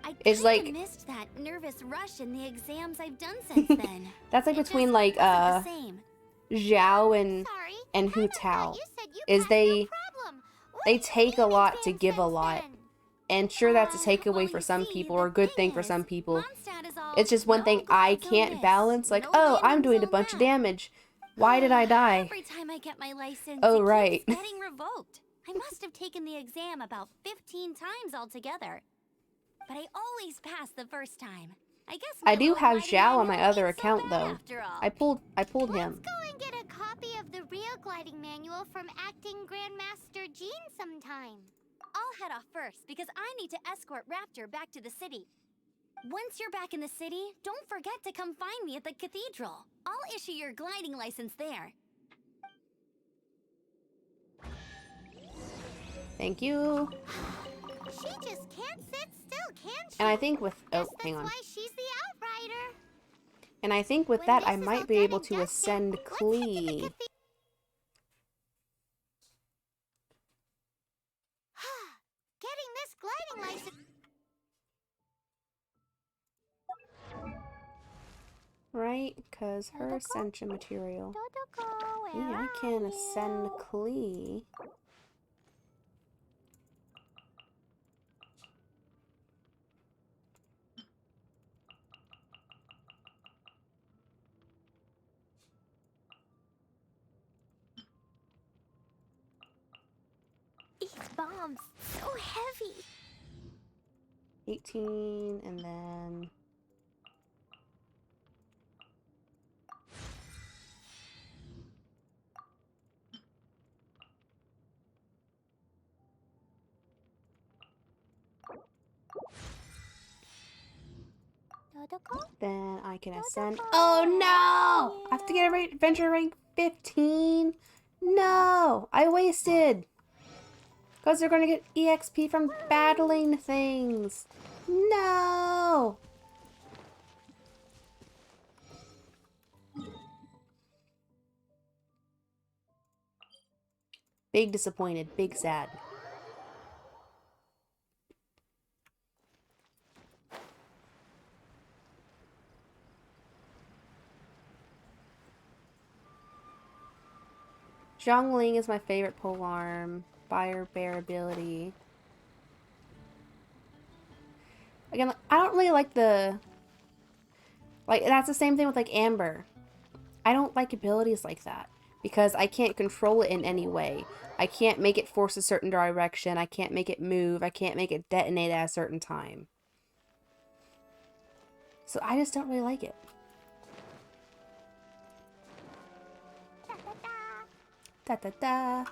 I It's kinda like- missed that nervous rush in the exams I've done since then. That's like It between just like wasn't the same. Zhao and Sorry. and Hu I thought Tao. you said you Is passed they- no problem. What they do you take a mean lot to exams give a since lot. then? And sure, that's a Well, takeaway for you some see, people the or a good thing for is, some people. Mondstadt is all, It's just one no thing I glide zone can't this, balance. Like, no oh, I'm landing doing a zone bunch of that. damage. Why did I die? Every time I get my license, Oh, it right. keeps getting revoked. I must have taken the exam about 15 times altogether. But I always pass the first time. I guess I my do little have gliding Zhao on my manual other ain't so account bad though. after all. I pulled him. Let's go and get a copy of the real gliding manual from acting Grandmaster Jean sometime. I'll head off first because I need to escort Raptor back to the city. Once you're back in the city, don't forget to come find me at the cathedral. I'll issue your gliding license there. Thank you. She just can't sit still, can she? And I think with Guess hang that's on. why she's the outrider. And I think with When that, this I is all might be done able and to dusted, ascend let's head to the Klee. Getting this gliding license. Right? Because her ascension material. Yeah, I can ascend Klee. These bombs, so heavy. 18, and then... Then I can ascend. Oh no! I have to get a adventure rank 15. No! I wasted. Because they're going to get EXP from battling things. No! Big disappointed. Big sad. Zhongling is my favorite polearm. Fire bear ability. Again, I don't really like the... Like, that's the same thing with, like, Amber. I don't like abilities like that. Because I can't control it in any way. I can't make it force a certain direction. I can't make it move. I can't make it detonate at a certain time. So I just don't really like it. Da da da.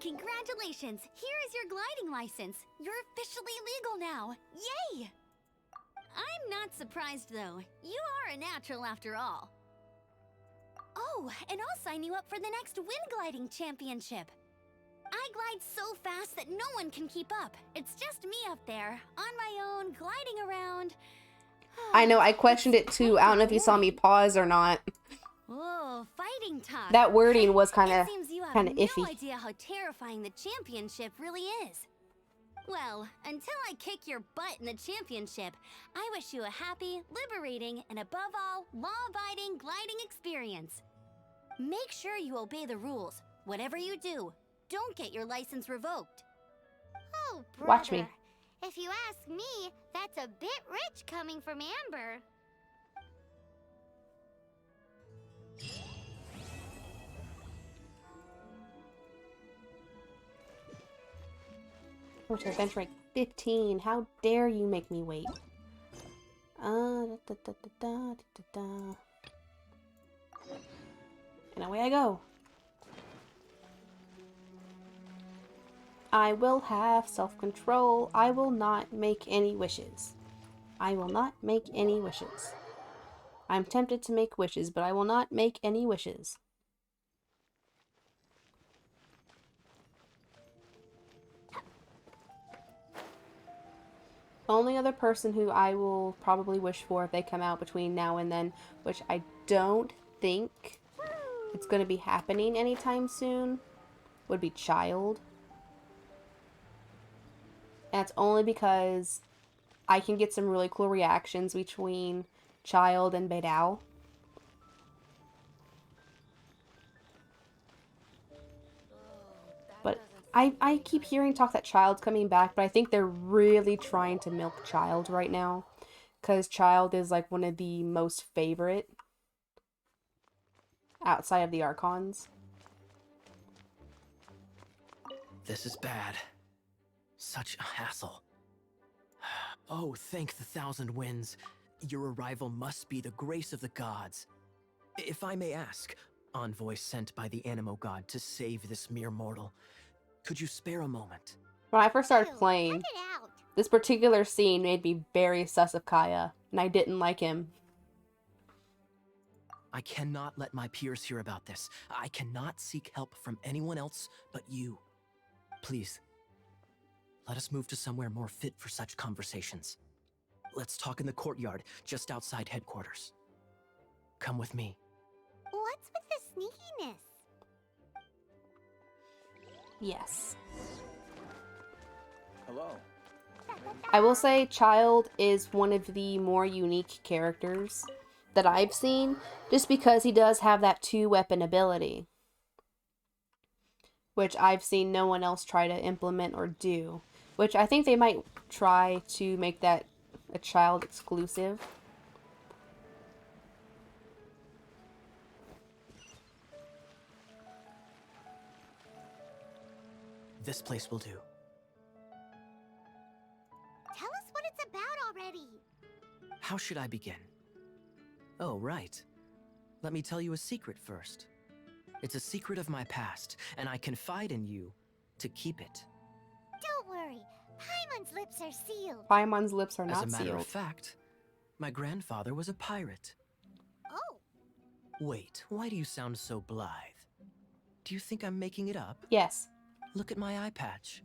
Congratulations! Here is your gliding license. You're officially legal now. Yay! I'm not surprised though. You are a natural after all. Oh, and I'll sign you up for the next wind gliding championship. I glide so fast that no one can keep up. It's just me up there, on my own, gliding around. I know, I questioned it too. I don't know if you saw me pause or not. Whoa, fighting talk. That wording was kind It of seems you have iffy. no idea how terrifying the championship really is. Well, until I kick your butt in the championship, I wish you a happy, liberating, and above all, law-abiding gliding experience. Make sure you obey the rules. Whatever you do, don't get your license revoked. Oh, brother. Watch me. If you ask me, that's a bit rich coming from Amber. Which adventure rank 15. How dare you make me wait? Da, da, da, da, da, da, da. And away I go. I will have self-control. I will not make any wishes. I will not make any wishes. I'm tempted to make wishes, but I will not make any wishes. The only other person who I will probably wish for if they come out between now and then, which I don't think it's going to be happening anytime soon, would be Child. And that's only because I can get some really cool reactions between Child and Beidou. But I keep hearing talk that Child's coming back, but I think they're really trying to milk Child right now. Because Child is like one of the most favorite outside of the Archons. This is bad. Such a hassle. Oh, thank the thousand winds. Your arrival must be the grace of the gods. If I may ask, envoy sent by the Animo god to save this mere mortal, could you spare a moment? When I first started Ew, playing, cut it out. this particular scene made me very sus of Kaya, and I didn't like him. I cannot let my peers hear about this. I cannot seek help from anyone else but you. Please, let us move to somewhere more fit for such conversations. Let's talk in the courtyard, just outside headquarters. Come with me. What's with the sneakiness? Yes. Hello. I will say Child is one of the more unique characters that I've seen, just because he does have that 2-weapon ability, which I've seen no one else try to implement or do, which I think they might try to make that a Child exclusive. This place will do. Tell us what it's about already. How should I begin? Oh, right. Let me tell you a secret first. It's a secret of my past, and I confide in you to keep it. Don't worry. Paimon's lips are sealed. Paimon's lips are As not a matter sealed. of fact, my grandfather was a pirate. Oh, Wait, why do you sound so blithe? Do you think I'm making it up? Yes. Look at my eye patch.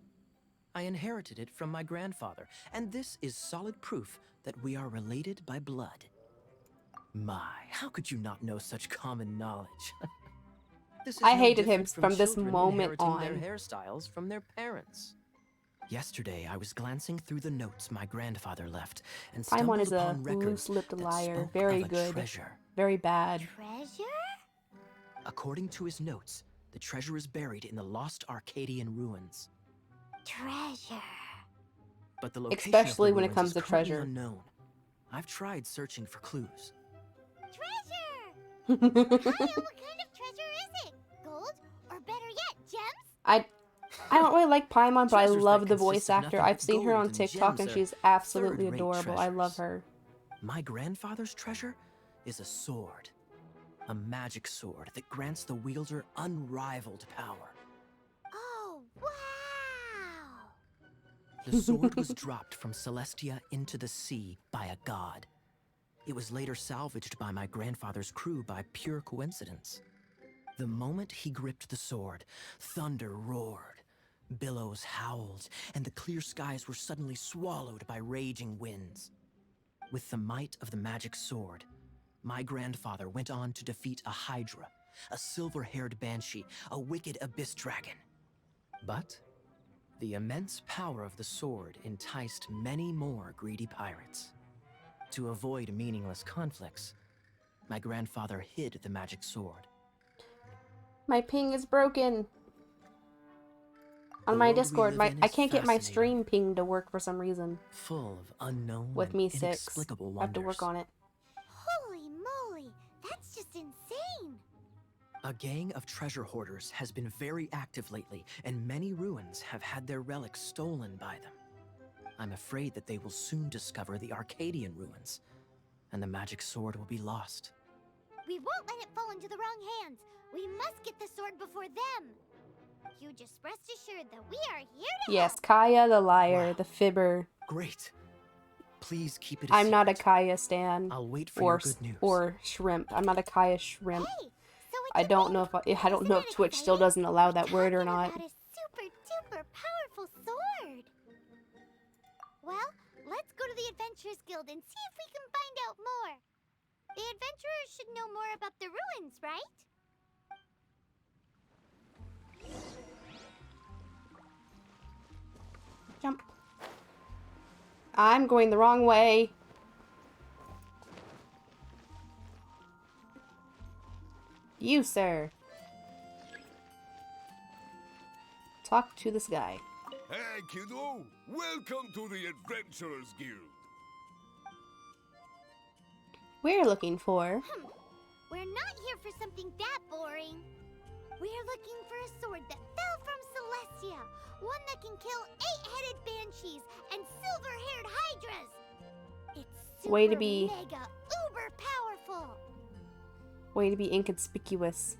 I inherited it from my grandfather, and this is solid proof that we are related by blood. My, how could you not know such common knowledge? This is I no hated him different from this children moment inheriting their on. hairstyles from their parents. Yesterday, I was glancing through the notes my grandfather left and Paimon stumbled is a upon records loose-lipped that liar. spoke Very of a good. treasure. Very bad. treasure? According to his notes, the treasure is buried in the lost Arcadian ruins. Treasure. But the location Especially of the when it ruins comes is to currently treasure. unknown. I've tried searching for clues. Treasure! Kaya, what kind of treasure is it? Gold? Or better yet, gems? I don't really like Paimon, but I Treasures love that the voice consist of actor. nothing I've but seen her gold on and TikTok, gems and are she's absolutely third-rate adorable. I love treasures. her. My grandfather's treasure is a sword. A magic sword that grants the wielder unrivaled power. Oh, wow! The sword was dropped from Celestia into the sea by a god. It was later salvaged by my grandfather's crew by pure coincidence. The moment he gripped the sword, thunder roared, billows howled, and the clear skies were suddenly swallowed by raging winds. With the might of the magic sword, my grandfather went on to defeat a hydra, a silver-haired banshee, a wicked abyss dragon. But the immense power of the sword enticed many more greedy pirates. To avoid meaningless conflicts, my grandfather hid the magic sword. My ping is broken. On The my world we Discord, live in I is can't get my fascinating. stream ping to work for some reason. Full of unknown With and me 6. inexplicable I have to wonders. work on it. Holy moly! That's just insane! A gang of treasure hoarders has been very active lately, and many ruins have had their relics stolen by them. I'm afraid that they will soon discover the Arcadian ruins, and the magic sword will be lost. We won't let it fall into the wrong hands. We must get the sword before them. You just rest assured that we are here to Yes, help. Kaya the liar, Wow. the fibber. Great. Please keep it a I'm not a secret. Kaya stan. I'll wait for your Or, good news. or shrimp. I'm not a Kaya shrimp. Hey, so it's I a don't thing. know if I don't know if Isn't it Twitch still exciting? doesn't allow We're that word or talking not. about a super duper powerful sword. Well, let's go to the Adventurers Guild and see if we can find out more. The adventurers should know more about the ruins, right? Jump. I'm going the wrong way. You, sir. Talk to this guy. Hey, kiddo! Welcome to the Adventurers Guild. We're looking for... We're not here for something that boring. We're looking for a sword that fell from Celestia. One that can kill 8-headed banshees and silver-haired hydras. It's super Way to be- mega uber powerful. Way to be inconspicuous.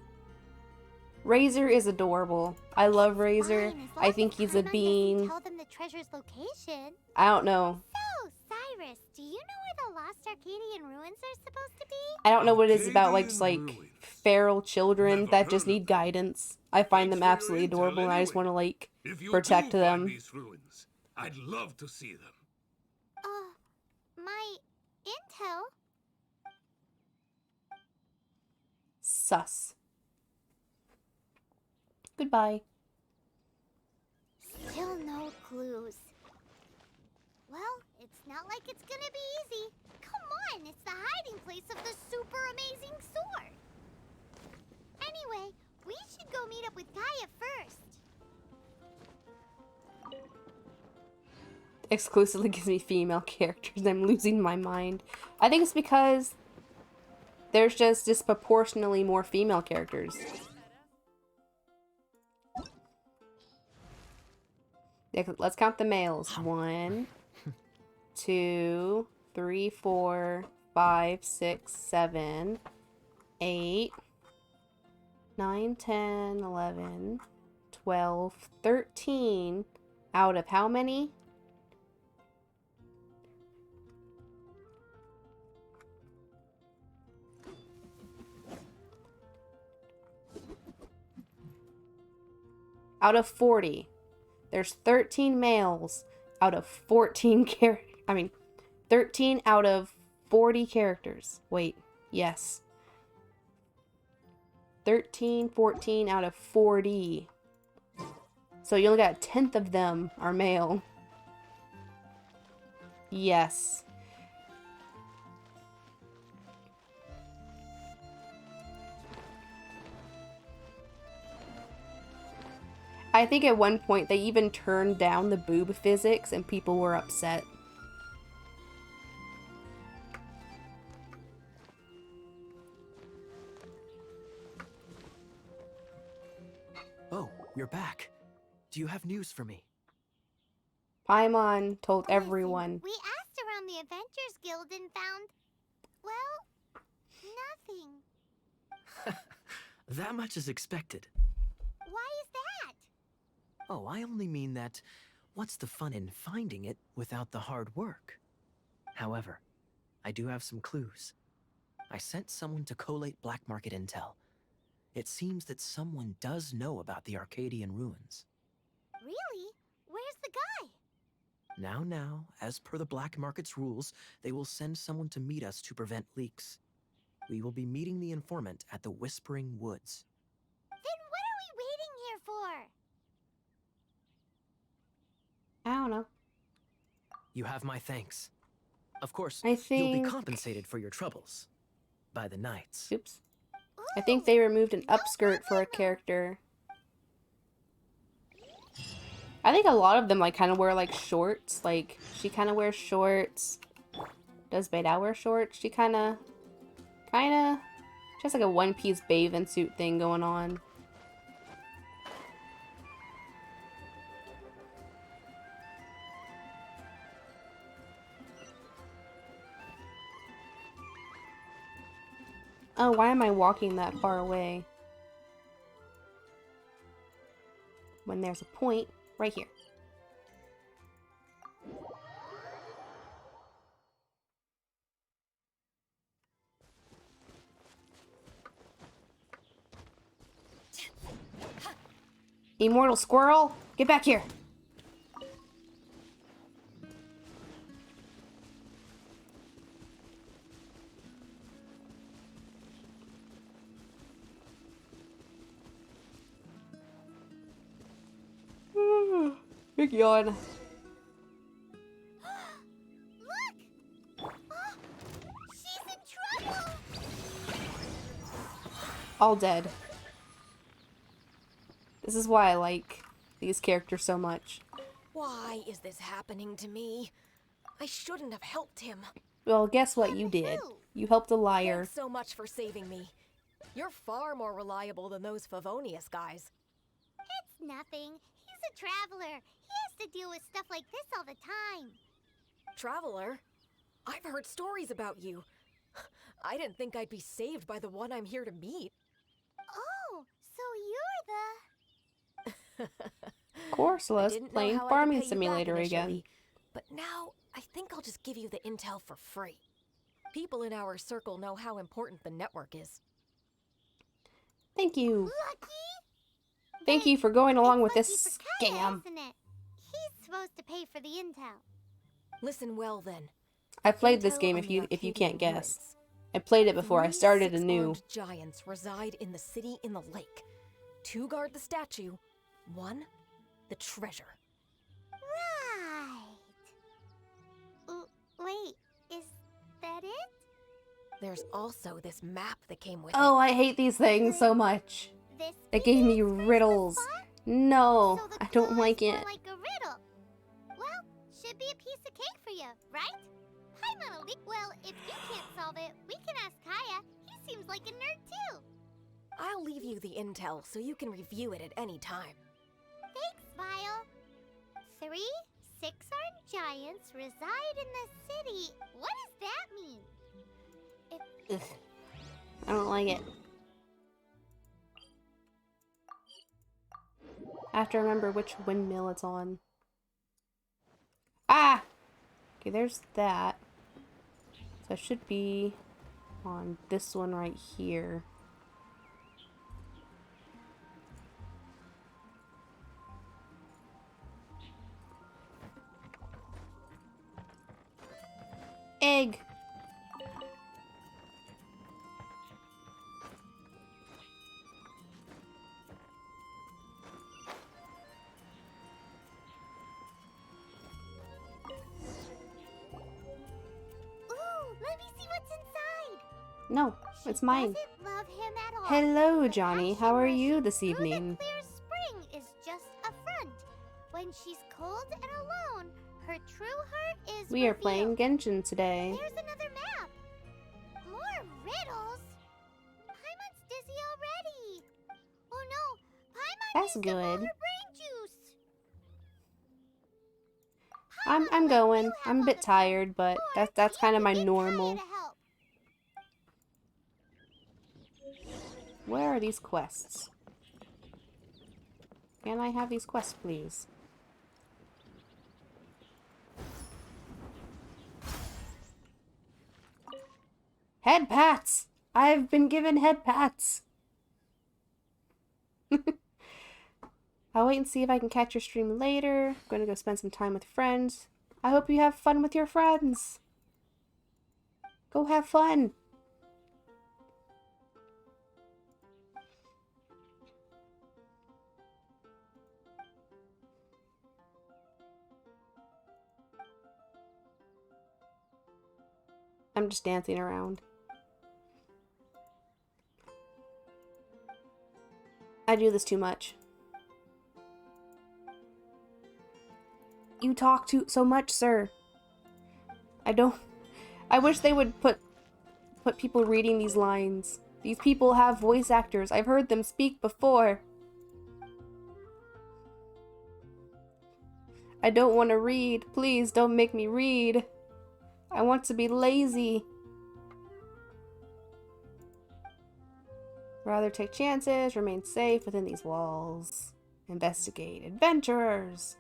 Razor is adorable. I love Razor. Fine, as long I think as he's a Paimon doesn't bean. Tell them the treasure's location. I don't know. So, Cyrus, do you know where the lost Arcadian ruins are supposed to be? I don't know what it is about, like, just Arcadian like ruins. feral children Never that just heard of need them. guidance. I find them Thanks for your absolutely intel adorable, and I just anyway. want to like If you protect do them. find these ruins, I'd love to see them. My intel? Sus. Goodbye. Still no clues. Well, it's not like it's gonna be easy. Come on, it's the hiding place of the super amazing sword. Anyway, we should go meet up with Gaia first. Exclusively gives me female characters. I'm losing my mind. I think it's because there's just disproportionately more female characters. Let's count the males. 1, 2, 3, 4, 5, 6, 7, 8, 9, 10, 11, 12, 13 out of how many? Out of 40. There's 13 males out of 14 I mean, 13 out of 40 characters. Wait, yes. 13, 14 out of 40. So you only got a tenth of them are male. Yes. I think at one point they even turned down the boob physics and people were upset. Oh, you're back. Do you have news for me? Paimon told everyone. We asked around the Adventures Guild and found, well, nothing. That much is expected. Why is that? Oh, I only mean that what's the fun in finding it without the hard work? However, I do have some clues. I sent someone to collate black market intel. It seems that someone does know about the Arcadian ruins. Really? Where's the guy? Now, as per the black market's rules, they will send someone to meet us to prevent leaks. We will be meeting the informant at the Whispering Woods. Then what are we waiting here for? I don't know. You have my thanks. Of course, I you'll be think... compensated for your troubles. By the knights. Oops. I think they removed an upskirt for a character. I think a lot of them like kind of wear like shorts. Like she kind of wears shorts. Does Beidou wear shorts? She kind of just like a one-piece bathing suit thing going on. Oh, why am I walking that far away? When there's a point right here. Immortal squirrel, get back here. Big yawn. Look! She's in trouble! All dead. This is why I like these characters so much. Why is this happening to me? I shouldn't have helped him. Well, guess what you did? You helped a liar. Thanks so much for saving me. You're far more reliable than those Favonius guys. It's nothing. He's a traveler. He has to deal with stuff like this all the time. Traveler? I've heard stories about you. I didn't think I'd be saved by the one I'm here to meet. Oh, so you're the... Of course, let's I didn't know playing how I could Farming pay you back Simulator again. initially, but now I think I'll just give you the intel for free. People in our circle know how important the network is. Thank you. Lucky? Thank you for going along with It's this lucky for Kaya, scam. isn't it? He's supposed to pay for the intel. Listen well then. I played this Intel game on if the you can't Arcadian guess. ruins. I played it before. I started anew. 6 armed giants reside in the city in the lake. 2 guard the statue, 1 the treasure. Right. Wait, is that it? There's also this map that came with Oh, it. I hate these things so much. This It gave me piece is riddles. fun? No, So the I don't clue like is more it. like a riddle. Well, should be a piece of cake for you, right? Hi, Mona Lisa. Well, if you can't solve it, we can ask Kaya. He seems like a nerd too. I'll leave you the intel so you can review it at any time. Thanks, Vile. 3 6-armed giants reside in the city. What does that mean? Ugh. I don't like it. I have to remember which windmill it's on. Ah! Okay, there's that. So it should be on this one right here. Egg! Ooh, let me see what's inside. No, it's mine. Doesn't love him at all. Hello, The Johnny. passion How are rushing you this through evening? The clear spring is just a front. When she's cold and alone, her true heart is We are revealed. playing Genshin today. There's another map. More riddles. Paimon's dizzy already. Oh no, Paimon That's used up all her good. brain juice. I'm Paimon will let going. you have I'm a all bit the tired, but or that's you kind of can my get Kaya normal. to help. Where are these quests? Can I have these quests, please? Head pats! I've been given head pats! I'll wait and see if I can catch your stream later. I'm gonna go spend some time with friends. I hope you have fun with your friends. Go have fun! I'm just dancing around. I do this too much. You talk too so much, sir. I wish they would put people reading these lines. These people have voice actors. I've heard them speak before. I don't want to read. Please don't make me read. I want to be lazy. Rather take chances, remain safe within these walls. Investigate. Adventurers!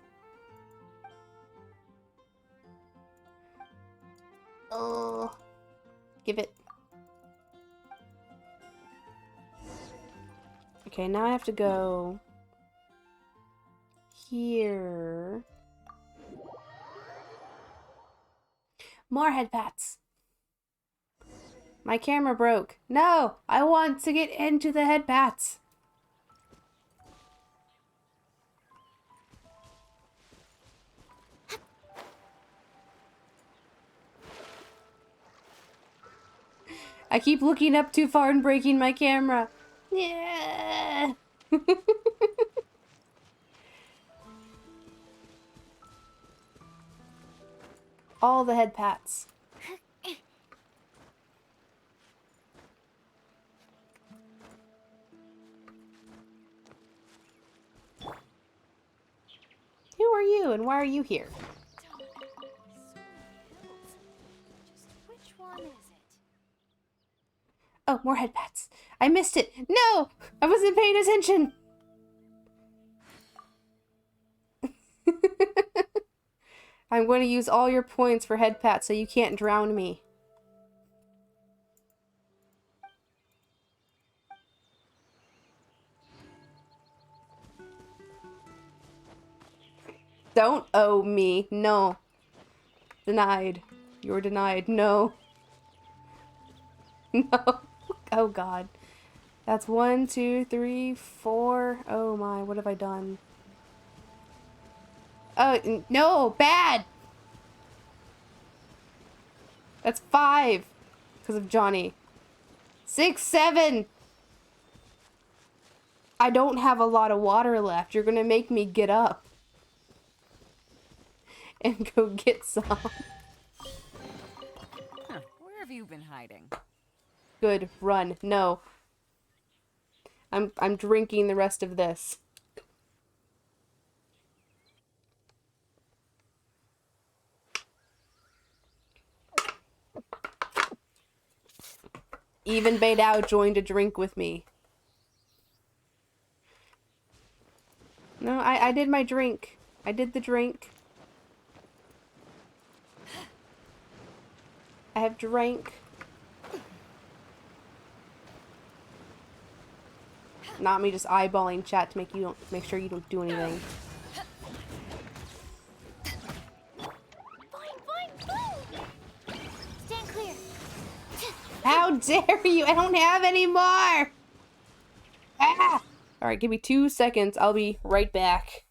Oh. Give it. Okay, now I have to go here. More head pats. My camera broke. No! I want to get into the head pats. I keep looking up too far and breaking my camera. Yeah. All the head pats. Who are you and why are you here? Which one is it? Oh, more head pats. I missed it. No! I wasn't paying attention. I'm going to use all your points for head pats so you can't drown me. Don't owe me. No. Denied. You're denied. No. No. Oh god. That's 1, 2, 3, 4. Oh my, what have I done? Oh, no, bad! That's 5. Because of Johnny. 6, 7! I don't have a lot of water left. You're gonna make me get up. And go get some. Huh, where have you been hiding? Good, run. No. I'm drinking the rest of this. Even Beidao joined a drink with me. No, I did my drink. I did the drink. I have drank. Not me just eyeballing chat to make sure you don't do anything. Stand clear. How dare you? I don't have any more! Ah! Alright, give me 2 seconds. I'll be right back.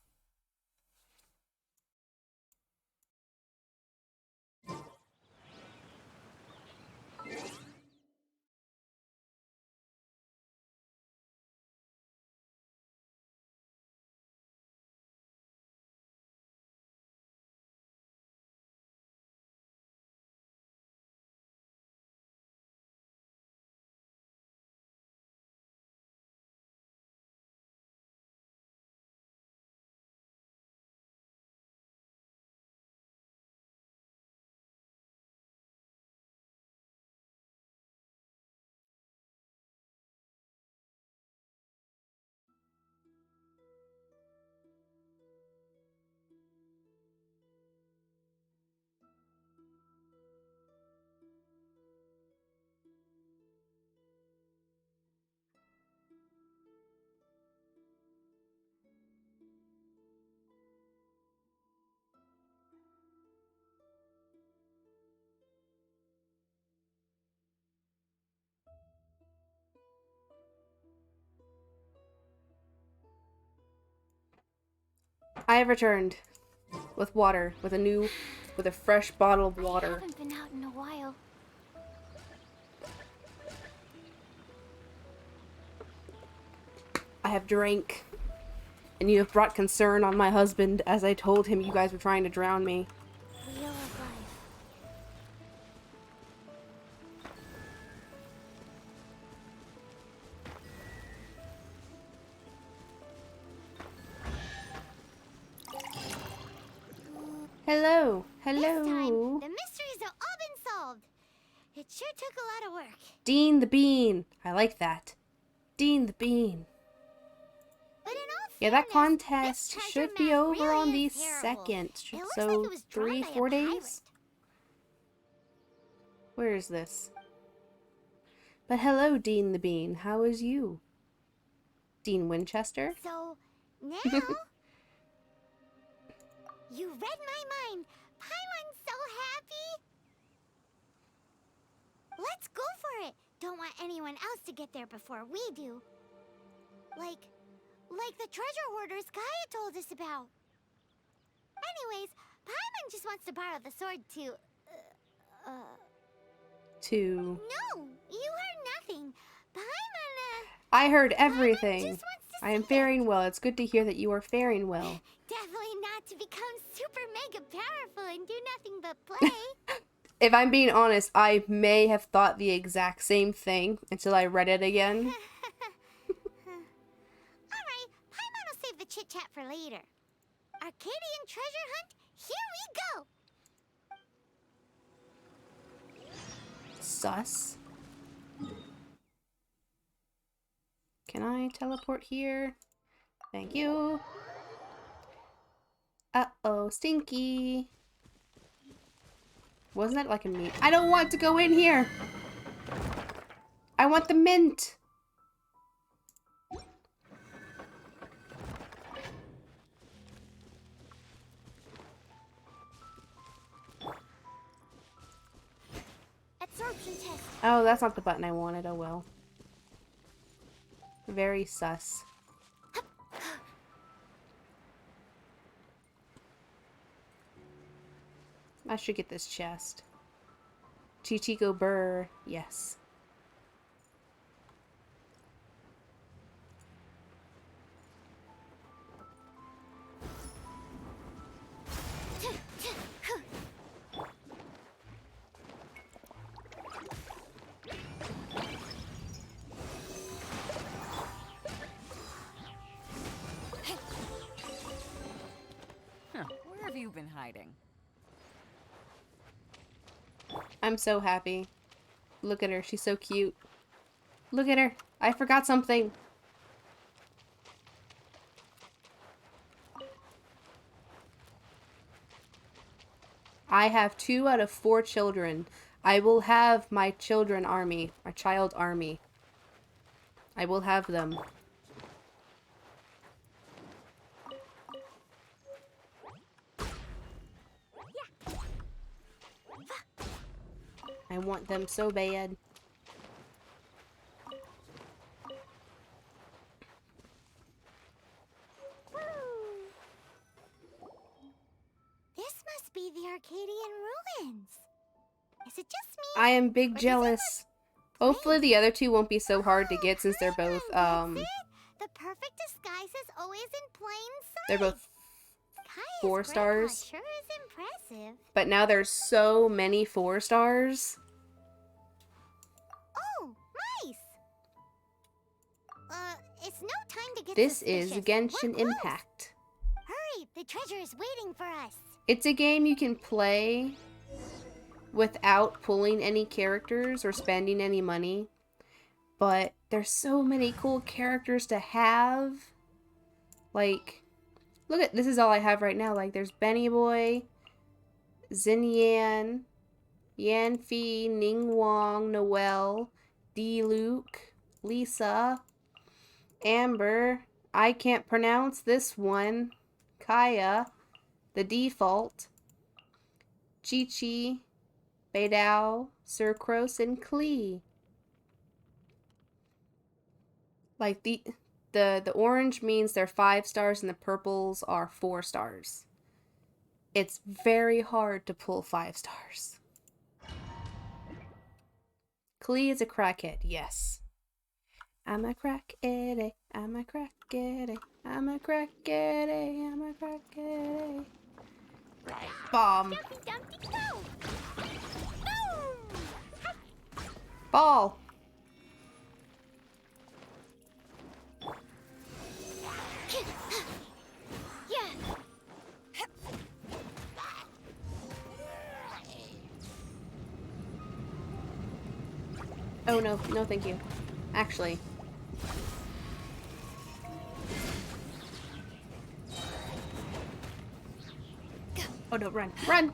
I have returned. With water. With a fresh bottle of I water. haven't been out in a while. I have drank. And you have brought concern on my husband as I told him you guys were trying to drown me. Wheel of life. Hello. This time, Hello. the mysteries have all been solved. It sure took a lot of work. Dean the Bean. I like that. Dean the Bean. But in all Yeah, that fairness, contest this treasure should be map over really on the is terrible. 2nd. It looks So, like it was drawn 3, by a 4 days? pirate. Where is this? But hello, Dean the Bean. How is you? Dean Winchester? So, now... you read my mind. Paimon's so happy. Let's go for it. Don't want anyone else to get there before we do. Like the treasure hoarders Gaia told us about. Anyways, Paimon just wants to borrow the sword to... No, you heard nothing. Paimon, I heard just everything. wants to I am see faring it. well. It's good to hear that you are faring well. Definitely not to become super mega powerful and do nothing but play. If I'm being honest, I may have thought the exact same thing until I read it again. Alright, Paimon will save the chit chat for later. Arcadian treasure hunt, here we go! Sus. Can I teleport here? Thank you. Uh-oh, stinky. Wasn't that like a meat? I don't want to go in here. I want the mint. It's absorption test. Oh, that's not the button I wanted. Oh well. Very sus. I should get this chest. Chichigo Burr. Yes. Huh, where have you been hiding? I'm so happy. Look at her. She's so cute. Look at her. I forgot something. I have 2 out of 4 children. I will have my children army. My child army. I will have them. I want them so bad. This must be the Arcadian ruins. Is it just me? I am big Or does it jealous. Hopefully the other 2 won't be so hard to get since they're both That's it. The perfect disguise is always in plain sight. they're both Kaya's 4 grandpa stars. Sure is impressive. But now there's so many 4 stars. Oh, mice. It's no time to get This is suspicious. Genshin We're close. Impact. Hurry, the treasure is waiting for us. It's a game you can play without pulling any characters or spending any money. But there's so many cool characters to have. Like, look at, this is all I have right now. Like, there's Benny Boy, Xinyan, Yanfei, Ningguang, Noelle, D-Luke, Lisa, Amber, I can't pronounce this one, Kaya, the default, Chi-Chi, Beidou, Surcros, and Klee. Like, the orange means they're 5 stars and the purples are 4 stars. It's very hard to pull 5 stars. Klee is a crackhead, yes. I'm a crackhead, I'm a crackhead, I'm a crackhead, I'm a crackhead. Bomb. Dumpty, dumpty, go. Boom. Ball. Yeah. Oh no, no thank you. Actually. Oh no, run, run!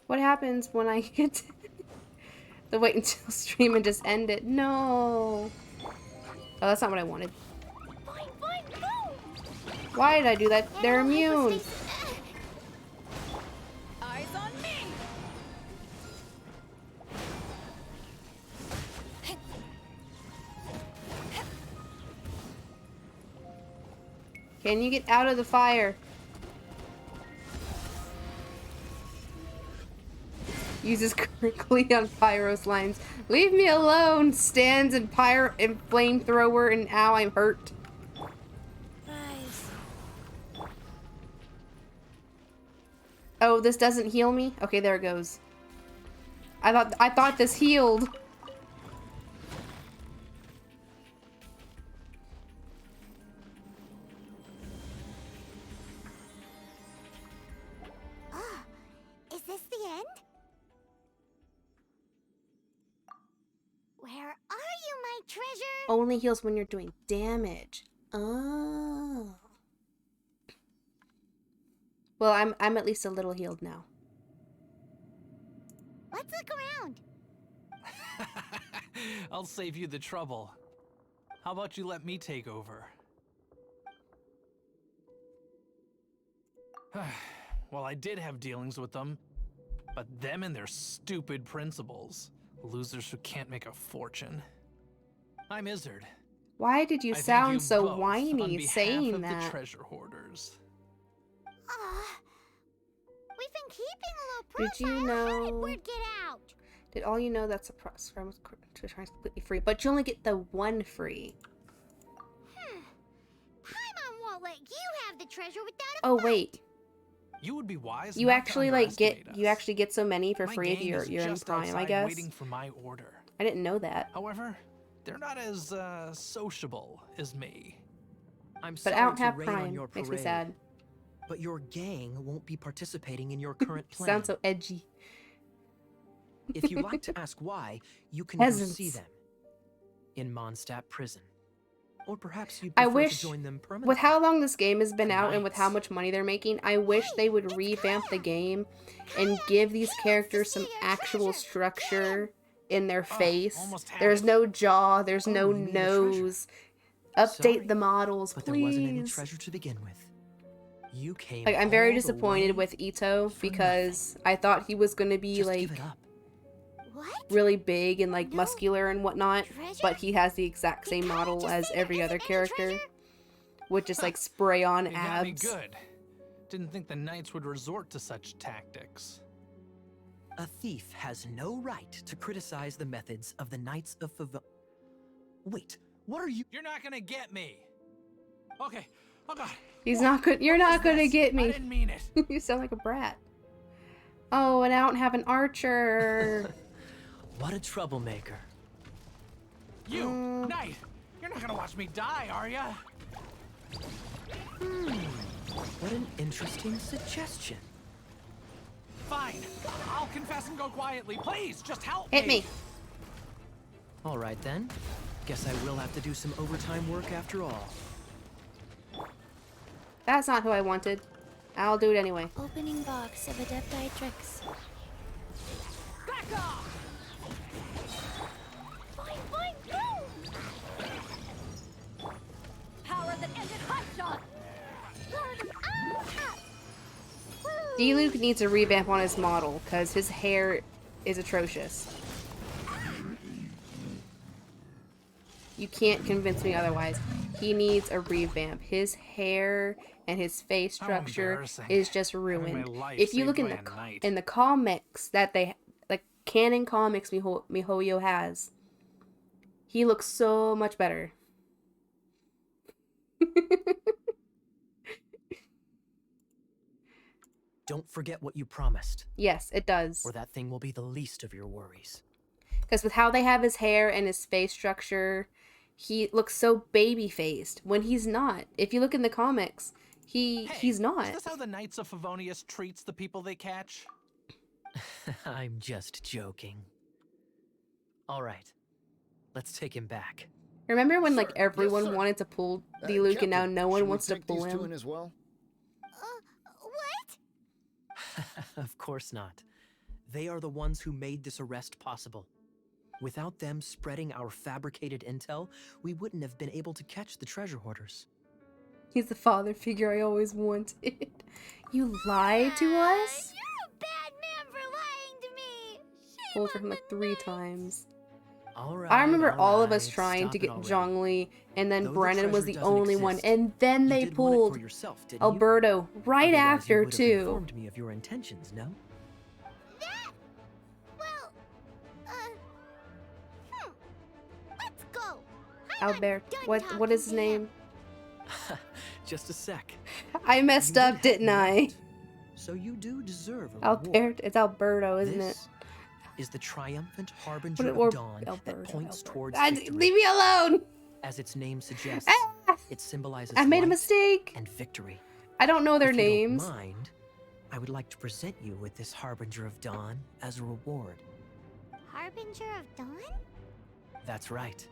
What happens when I get the wait until stream and just end it? No! Oh, that's not what I wanted. Boing, boing, boom. Why did I do that? They're immune! Eyes on me! Can you get out of the fire? Uses quickly on Pyro's lines. Leave me alone! Stands in pyro and flamethrower and ow, I'm hurt. Nice. Oh, this doesn't heal me? Okay, there it goes. I thought this healed. Is this the end? Where are you, my treasure? Only heals when you're doing damage. Oh. Well, I'm at least a little healed now. Let's look around. I'll save you the trouble. How about you let me take over? Well, I did have dealings with them. But them and their stupid principles. Losers who can't make a fortune. I'm Izzard. Why did you I thank sound you so both whiny on behalf saying of that? the treasure hoarders. We've been keeping a low Did profile. you How did know? word get out? Did all you know that's a program to try completely free, but you only get the one free. Paimon won't let you have the treasure without a Oh fight. wait, You would be wise you not actually to like get underestimate you us. actually get so many for My free if gang you're is in just Prime, I outside guess. waiting for my order. I didn't know that. However, they're not as sociable as me. I'm But sorry I don't to have rain on Prime. your Makes me parade, sad. but your gang won't be participating in your current plan. Sounds so edgy. If you'd like to ask why, you can go see Peasants. them in Mondstadt prison. Or perhaps you'd I prefer wish, to join them permanently. with how long this game has been out and with how Knights. much money they're making, I wish they would revamp the game and give these characters some actual structure in their face. almost had There's it. no jaw, there's no you mean the treasure? nose. Update Sorry, the models, but please. there wasn't any treasure to begin with. You came Like, I'm very all the disappointed way with Ito for because I thought he was gonna be Just like give it up. What? really big and like No muscular and whatnot, but treasure? he has the exact Did same Kyle model just as say there every other isn't any character treasure? with just like spray on You got me abs. good. Didn't think the knights would resort to such tactics. A thief has no right to criticize the methods of the Knights of Wait, what are you? You're not gonna get me. Okay. Oh God. He's Whoa, not good. You're what not is gonna this? get I me. didn't mean it. You sound like a brat. Oh, and I don't have an archer. What a troublemaker. You, knight. You're not gonna watch me die, are ya? What an interesting suggestion. Fine. I'll confess and go quietly. Please, just help Hit me. All right then. Guess I will have to do some overtime work after all. That's not who I wanted. I'll do it anyway. Opening box of Adepti tricks. Back off! Fine, fine, go! Power that ended hot shot. D-Luke needs a revamp on his model because his hair is atrocious. You can't convince me otherwise. He needs a revamp. His hair and his face How structure embarrassing. is just Having my ruined. life If you saved look in by the a knight. in the comics that they like canon comics MiHoYo has, he looks so much better. Don't forget what you promised, Yes, it does. or that thing will be the least of your worries. Because with how they have his hair and his face structure, he looks so baby-faced when he's not. If you look in the comics, Hey, he's not. Is this how the Knights of Favonius treats the people they catch? I'm just joking. All right. Let's take him back. Remember when like Sir, everyone yes, sir. wanted to pull D-Luke and now Captain, no one should we wants to take pull these two him? in as well? What? Of course not. They are the ones who made this arrest possible. Without them spreading our fabricated intel, we wouldn't have been able to catch the treasure hoarders. He's the father figure I always wanted. You lied to us? You're a bad man for lying to me. Shame Pulled for on him like the 3 knight. times. All right. I remember all of us right, trying to stop it get already. Zhongli, and then Though the Brennan was treasure the doesn't only one, exist, and then You they did want it for pulled yourself, didn't you? Alberto right Otherwise, you after would have too. informed me of your intentions, no? That? Well, let's go. Alberto, what is his name? Just a sec. I messed You up, did didn't help me I? out, So you do deserve a reward. Alberto, it's Alberto, isn't it? This is the triumphant harbinger Or of dawn that Alberto, points towards Ah, victory. leave me alone! As its name suggests, Ah! it symbolizes I made a light mistake. and victory. I don't know their If you names. don't mind, I would like to present you with this harbinger of dawn as a reward. Harbinger of Dawn? That's right.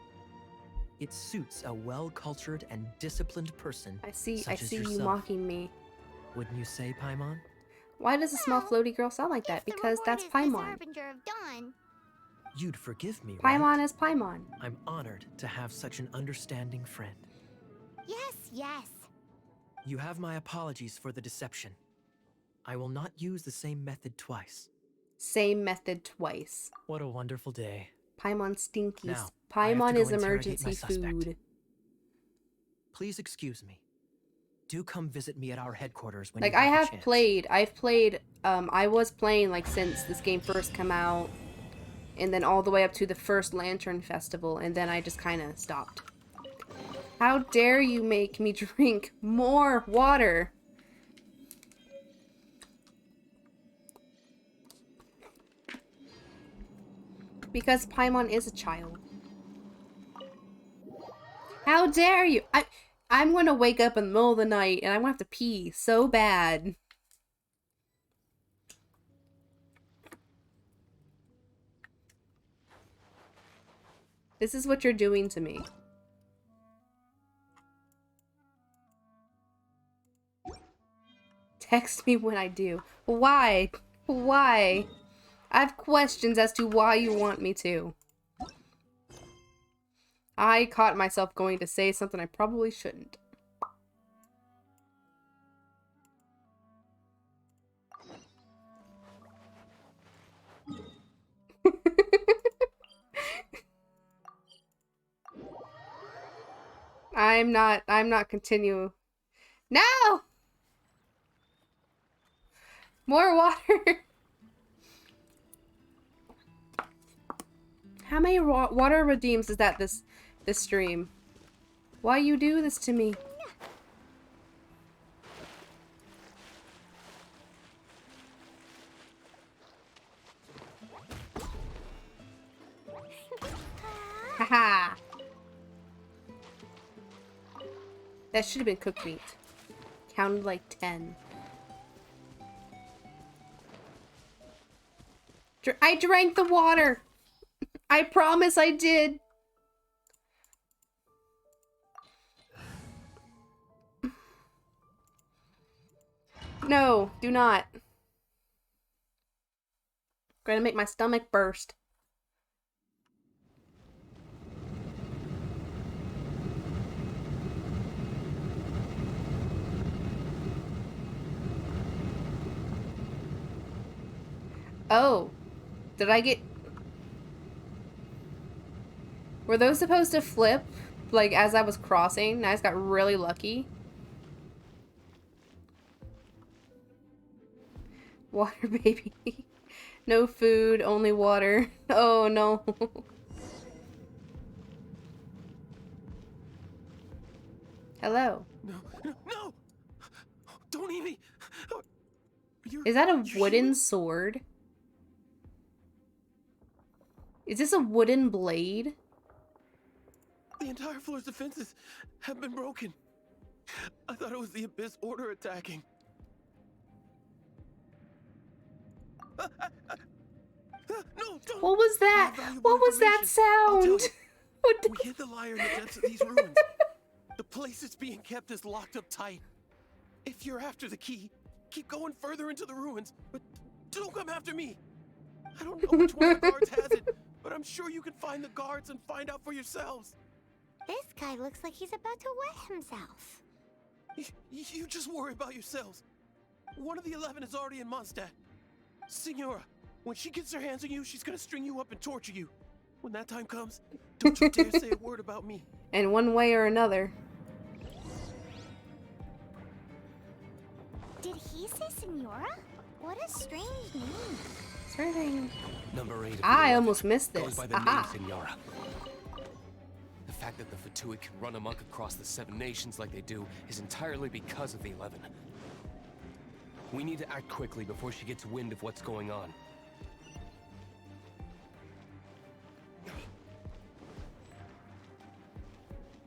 It suits a well-cultured and disciplined person. I see such as you yourself. mocking me. Wouldn't you say, Paimon? Why does a small Well, floaty girl sound like that? If the Because reward that's is this Paimon. Harbinger of Dawn. You'd forgive me, right? Paimon is Paimon. I'm honored to have such an understanding friend. Yes, yes. You have my apologies for the deception. I will not use the same method twice. Same method twice. What a wonderful day. Paimon stinkies. Now, I have to Paimon go is interrogate my emergency suspect. food. Please excuse me. Do come visit me at our headquarters when Like you have I the have chance. played. I've played. I was playing like since this game first came out, and then all the way up to the first Lantern Festival, and then I just kind of stopped. How dare you make me drink more water? Because Paimon is a child. How dare you? I'm gonna wake up in the middle of the night and I'm gonna have to pee so bad. This is what you're doing to me. Text me when I do. Why? Why? I have questions as to why you want me to. I caught myself going to say something I probably shouldn't. I'm not continue. No! More water! How many water redeems is that this stream? Why you do this to me? Haha. That should have been cooked meat. Counted like 10. I drank the water! I promise I did! No, do not. Gonna make my stomach burst. Oh. Did I get... Were those supposed to flip? Like, as I was crossing? I just got really lucky. Water, baby. No food, only water. Oh, no. Hello. No! Don't eat me! Is that a wooden sword? Is this a wooden blade? The entire floor's defenses have been broken. I thought it was the Abyss Order attacking. No, don't! What was that? What was that sound? What we hid the lyre in the depths of these ruins. The place it's being kept is locked up tight. If you're after the key, keep going further into the ruins, but don't come after me. I don't know which one of the guards has it, but I'm sure you can find the guards and find out for yourselves. This guy looks like he's about to wet himself. You just worry about yourselves. One of the 11 is already in Mondstadt. Signora, when she gets her hands on you, she's gonna string you up and torture you. When that time comes, don't you dare say a word about me. In one way or another. Did he say Senora? What a strange name. Starting. Number 8 of I the almost missed goes this. by the Aha. name Senora. The fact that the Vtuber can run amok across the 7 nations like they do is entirely because of the 11. We need to act quickly before she gets wind of what's going on.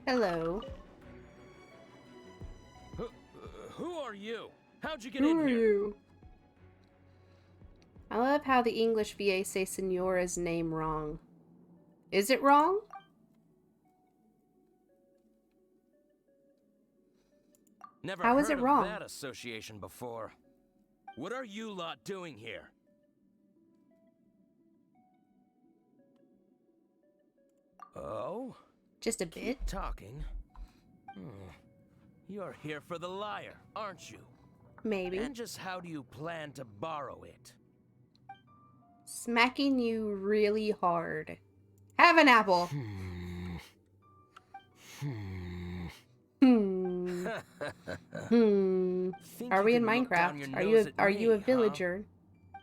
Hello. Who are you? How'd you get Who in are here? you? I love how the English VA say Senora's name wrong. Is it wrong? Never How heard is it of wrong? that association before. What are you lot doing here? Oh? Just a bit. Keep talking. You're here for the lyre, aren't you? Maybe. And just how do you plan to borrow it? Smacking you really hard. Have an apple. Are we in Minecraft? Are you a villager?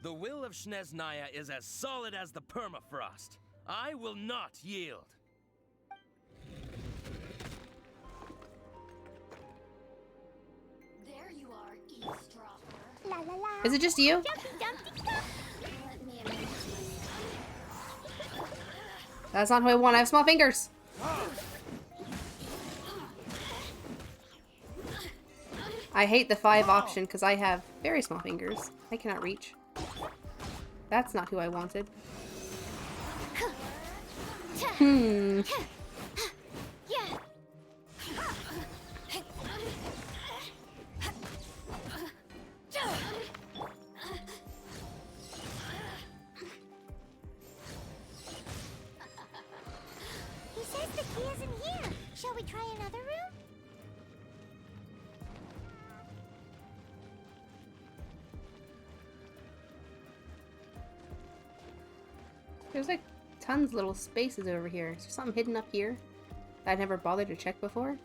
The will of Snezhnaya is as solid as the permafrost. I will not yield. There you are, eavesdropper. La la la. Is it just you? That's not who I want. I have small fingers. I hate the 5 option because I have very small fingers. I cannot reach. That's not who I wanted. He says the key isn't here. Shall we try another room? There's like tons of little spaces over here. Is there something hidden up here that I never bothered to check before?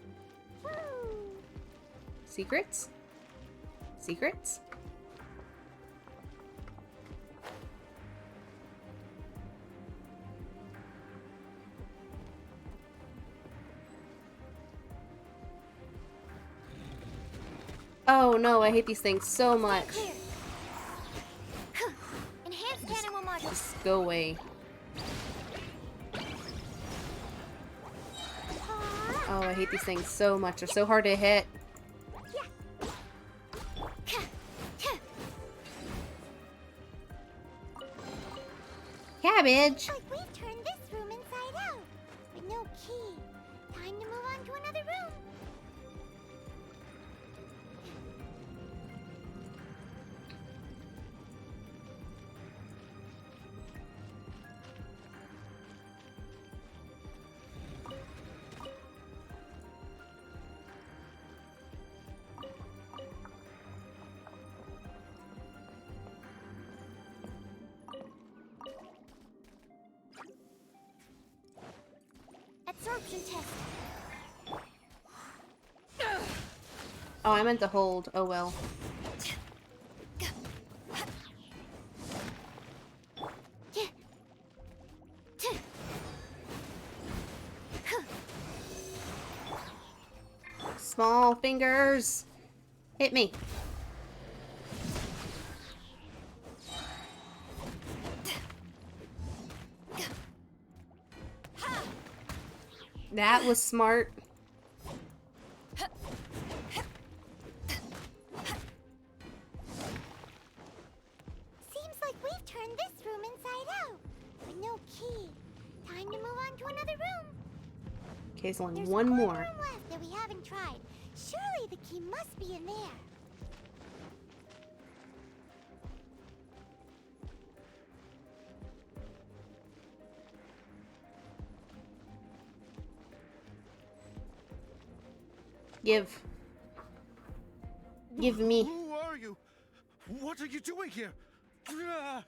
Secrets? Secrets? Oh no, I hate these things so much. Enhanced animal module. Just go away. Oh, I hate these things so much. They're so hard to hit. Cabbage! Like we've turned this room inside out. With no key. Time to move on to another room. Absorption test. Oh, I meant to hold. Oh well. Small fingers. Hit me. That was smart. Seems like we've turned this room inside out. With no key. Time to move on to another room. Okay, there's only There's one more. room left that we haven't tried. Surely the key must be in there. Give me. Who are you? What are you doing here? Ugh.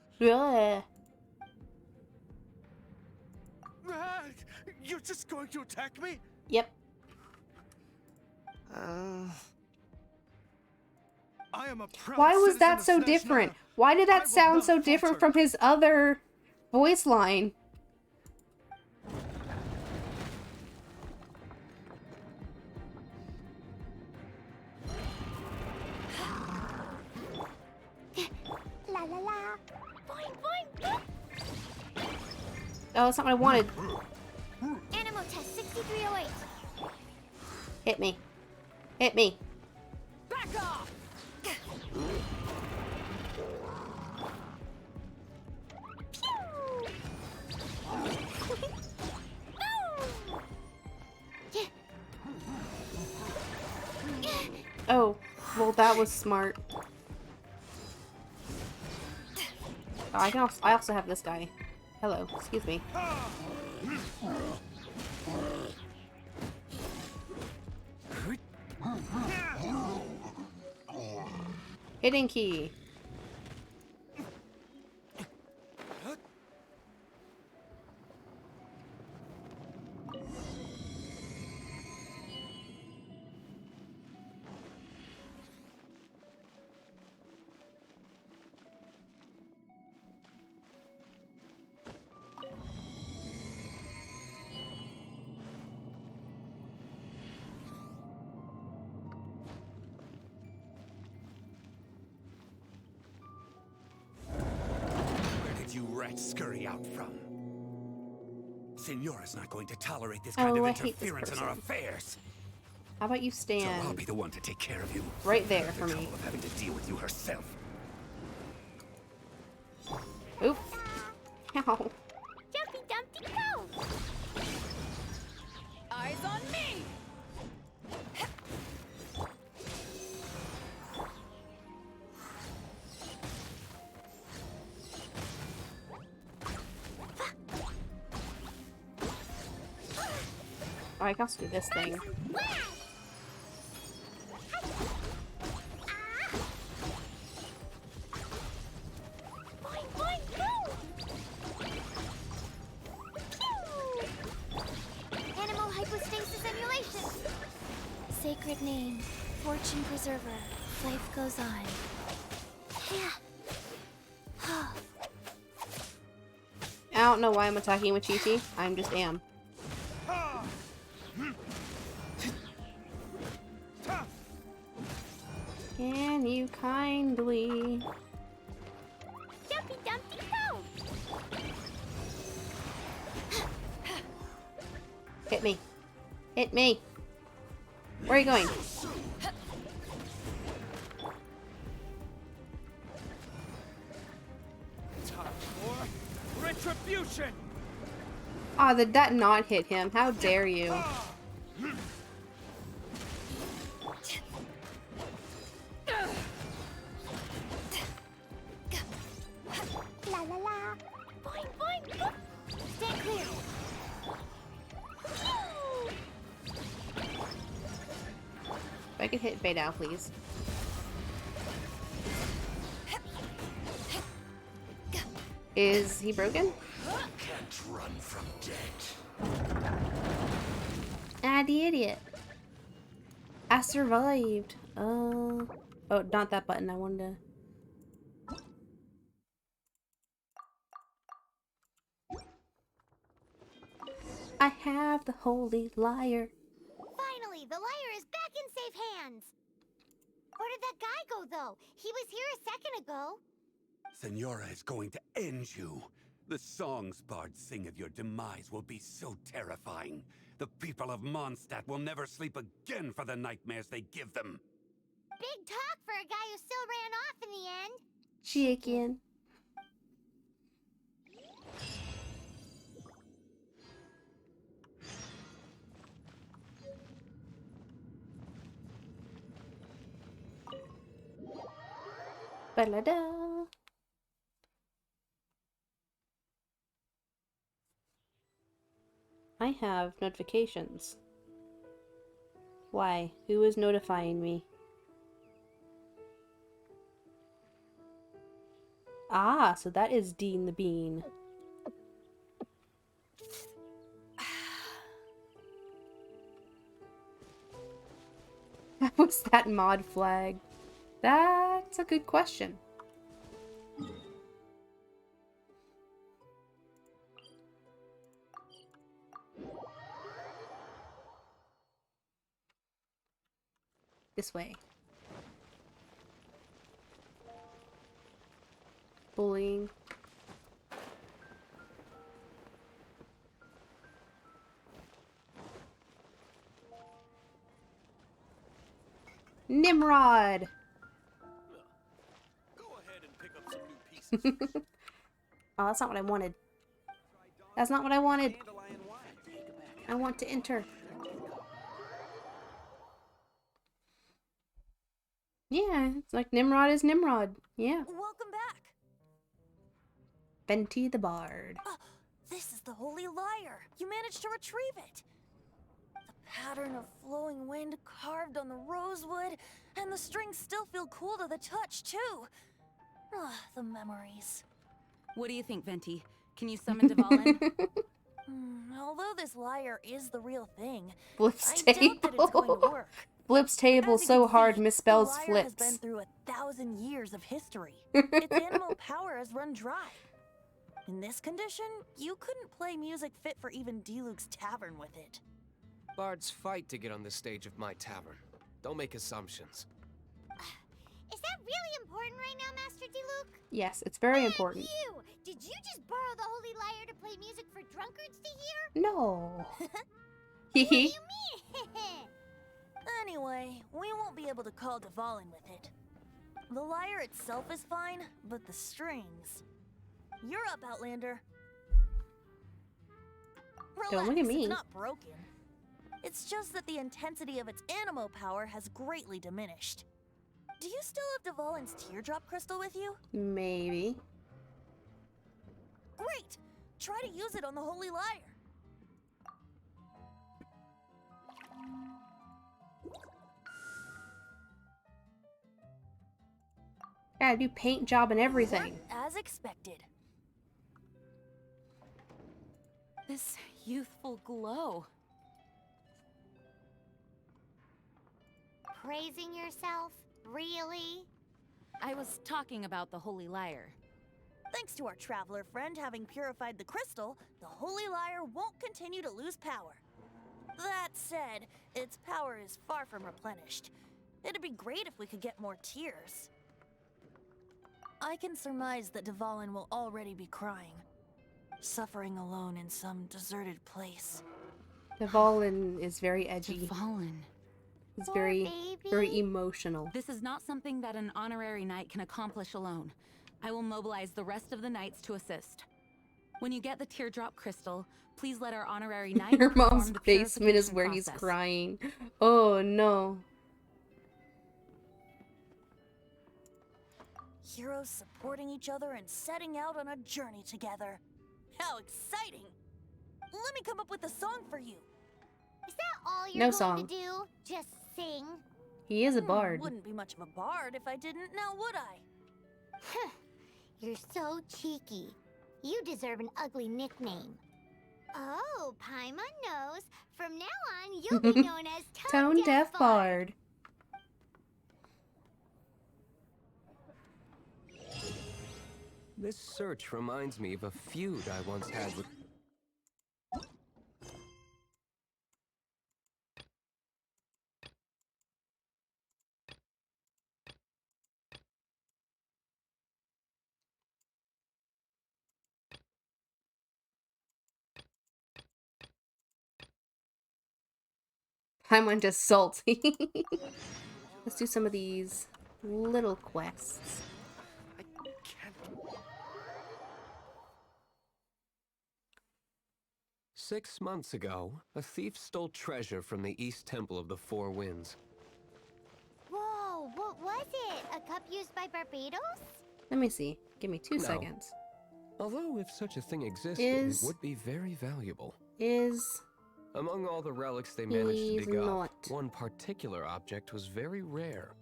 You're just going to attack me? Yep. I am a proud Why was citizen that of so Snezhnaya. different? Why did that sound so different from his other voice line? La la la. Boing boing. Oh, that's not what I wanted. Animal test 6308. Hit me. Hit me. Back off. Oh, well, that was smart. Oh, I also have this guy. Hello, excuse me. Hidden key. might scurry out from. Signora's not going to tolerate this Oh, kind of I hate this interference in our person. affairs. How about you So I'll stand be the one to take care of you. right there The for me? trouble of having to deal with you herself. Oop. Ow. Jumpy Dumpty go! Eyes on me! Oh, I can also do this thing. Boing, boing, go! Pew! Animal hypostasis emulation. Sacred name, fortune preserver. Life goes on. Yeah. I don't know why I'm attacking with Chi-Chi. I'm just am. Can you kindly... Jumpy Dumpty go! Hit me. Hit me. Where are you going? Time for retribution. Ah, did that not hit him? How dare you? La la la. Boing, boing, go! Stand clear. If I could hit Beidou, please. Is he broken? Can't run from death. Ah, the idiot. I survived. Oh, not that button. I wanted to... I have the holy lyre. Finally, the lyre is back in safe hands. Where did that guy go, though? He was here a second ago. Signora is going to end you. The songs bards sing of your demise will be so terrifying. The people of Mondstadt will never sleep again for the nightmares they give them. Big talk for a guy who still ran off in the end. Chicken. Ba-la-da. I have notifications. Why? Who is notifying me? Ah, so that is Dean the Bean. What was that mod flag? That's a good question. This way. Bullying. Nimrod! Go ahead and pick up some new pieces. Oh, that's not what I wanted. That's not what I wanted. I want to enter. Yeah, it's like Nimrod is Nimrod. Yeah. Welcome back. Venti the Bard. This is the holy lyre. You managed to retrieve it. The pattern of flowing wind carved on the rosewood, and the strings still feel cool to the touch, too. The memories. What do you think, Venti? Can you summon Dvalin? Although this lyre is the real thing, Blip's I doubt that it's going to table. work. Blip's table As you so can hard see, misspells the lyre flips. has been through 1,000 years of history. Its animal power has run dry. In this condition, you couldn't play music fit for even Diluc's tavern with it. Bards fight to get on the stage of my tavern. Don't make assumptions. Is that really important right now, Master Diluc? Yes, it's very important. You! Did you just borrow the Holy Lyre to play music for drunkards to hear? No. What do you mean? Anyway, we won't be able to call Dvalin with it. The lyre itself is fine, but the strings... You're up, Outlander. Don't look at Relax, me. it's not broken. It's just that the intensity of its animo power has greatly diminished. Do you still have Dvalin's teardrop crystal with you? Maybe. Great! Try to use it on the Holy Lyre. Gotta do paint job and everything. Worked as expected. This youthful glow. Praising yourself? Really? I was talking about the Holy Lyre. Thanks to our traveler friend having purified the crystal, the Holy Lyre won't continue to lose power. That said, its power is far from replenished. It'd be great if we could get more tears. I can surmise that Dvalin will already be crying, suffering alone in some deserted place. Dvalin is very edgy. Dvalin. He's very emotional. This is not something that an honorary knight can accomplish alone. I will mobilize the rest of the knights to assist. When you get the teardrop crystal, please let our honorary knight Your perform mom's the basement is purification where he's process. crying. Oh no. Heroes supporting each other and setting out on a journey together. How exciting! Let me come up with a song for you. Is that all you're No going song. to do? Just sing? He is a bard. Wouldn't be much of a bard if I didn't, now would I? You're so cheeky. You deserve an ugly nickname. Oh, Paimon knows. From now on, you'll be known as Tone Deaf Bard. This search reminds me of a feud I once had with... I'm just salty. Let's do some of these little quests. 6 months ago, a thief stole treasure from the East Temple of the Four Winds. Whoa, what was it? A cup used by Barbados? Let me see. Give me 2 No. seconds. Although if such a thing existed, Is- it would be very valuable. Is Among all the relics they managed to He's dig up, not. one particular object was very rare.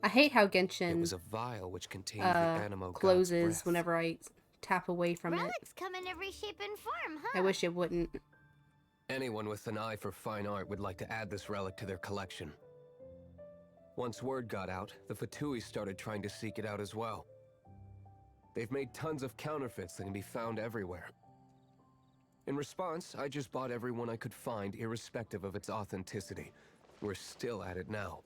I hate how It Genshin was a vial which contained the animo god's closes breath. whenever I tap away from it. Relics come in every shape and form, huh? I wish it wouldn't. Anyone with an eye for fine art would like to add this relic to their collection. Once word got out, the Vtuber started trying to seek it out as well. They've made tons of counterfeits that can be found everywhere. In response, I just bought every one I could find, irrespective of its authenticity. We're still at it now.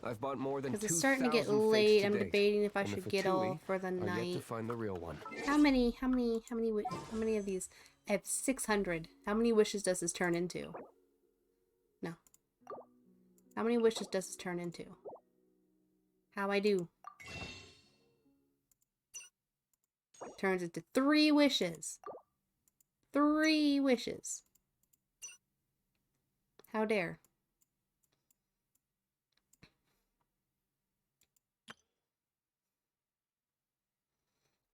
I've bought more than 2,000 Because it's starting to get fakes late. to I'm date, debating if I and the should get Vtuber all for the are yet to night. find the real one. How many of these? I have 600. How many wishes does this turn into? No. How many wishes does this turn into? How I do? Turns into 3 wishes. 3 wishes. How dare.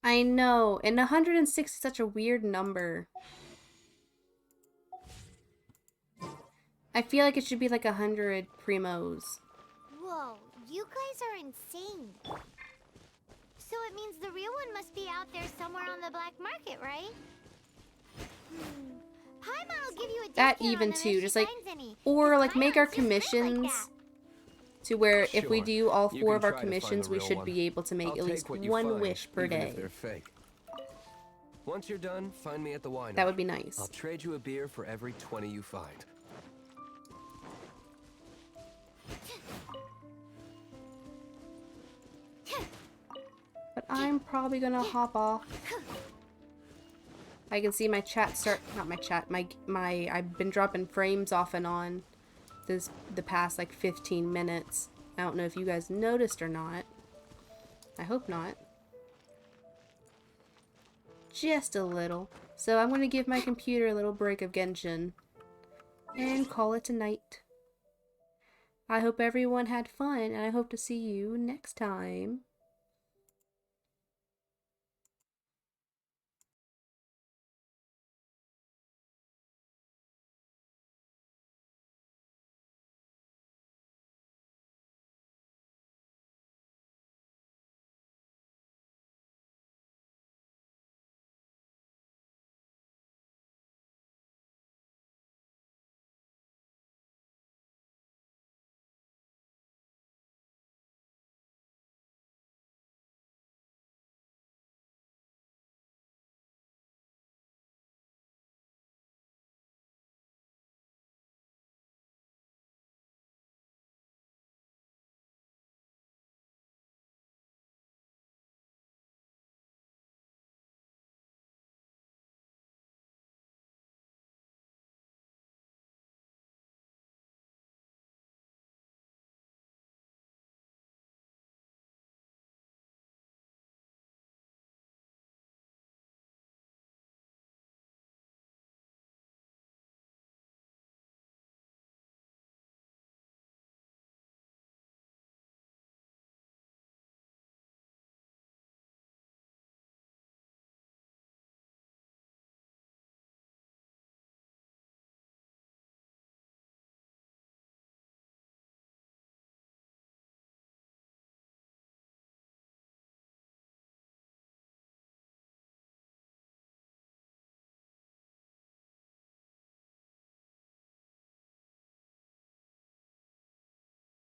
I know, and 106 is such a weird number. I feel like it should be like 100 primos. Whoa, you guys are insane. So it means the real one must be out there somewhere on the black market, right? Paimon will give you a That discount even on them too, if just she like, finds any. or like make our Paimon's just rich like commissions that. to where if we Sure. do all You 4 can of our try to find commissions, the we real should one. be able to make I'll at take least what you 1 find, wish per even day. if they're fake. Once you're done, find me at the winery. That would be nice. I'll trade you a beer for every 20 you find. I'm probably gonna hop off. I can see my chat start, not my chat, I've been dropping frames off and on the past like 15 minutes. I don't know if you guys noticed or not. I hope not. Just a little. So I'm gonna give my computer a little break of Genshin and call it a night. I hope everyone had fun, and I hope to see you next time.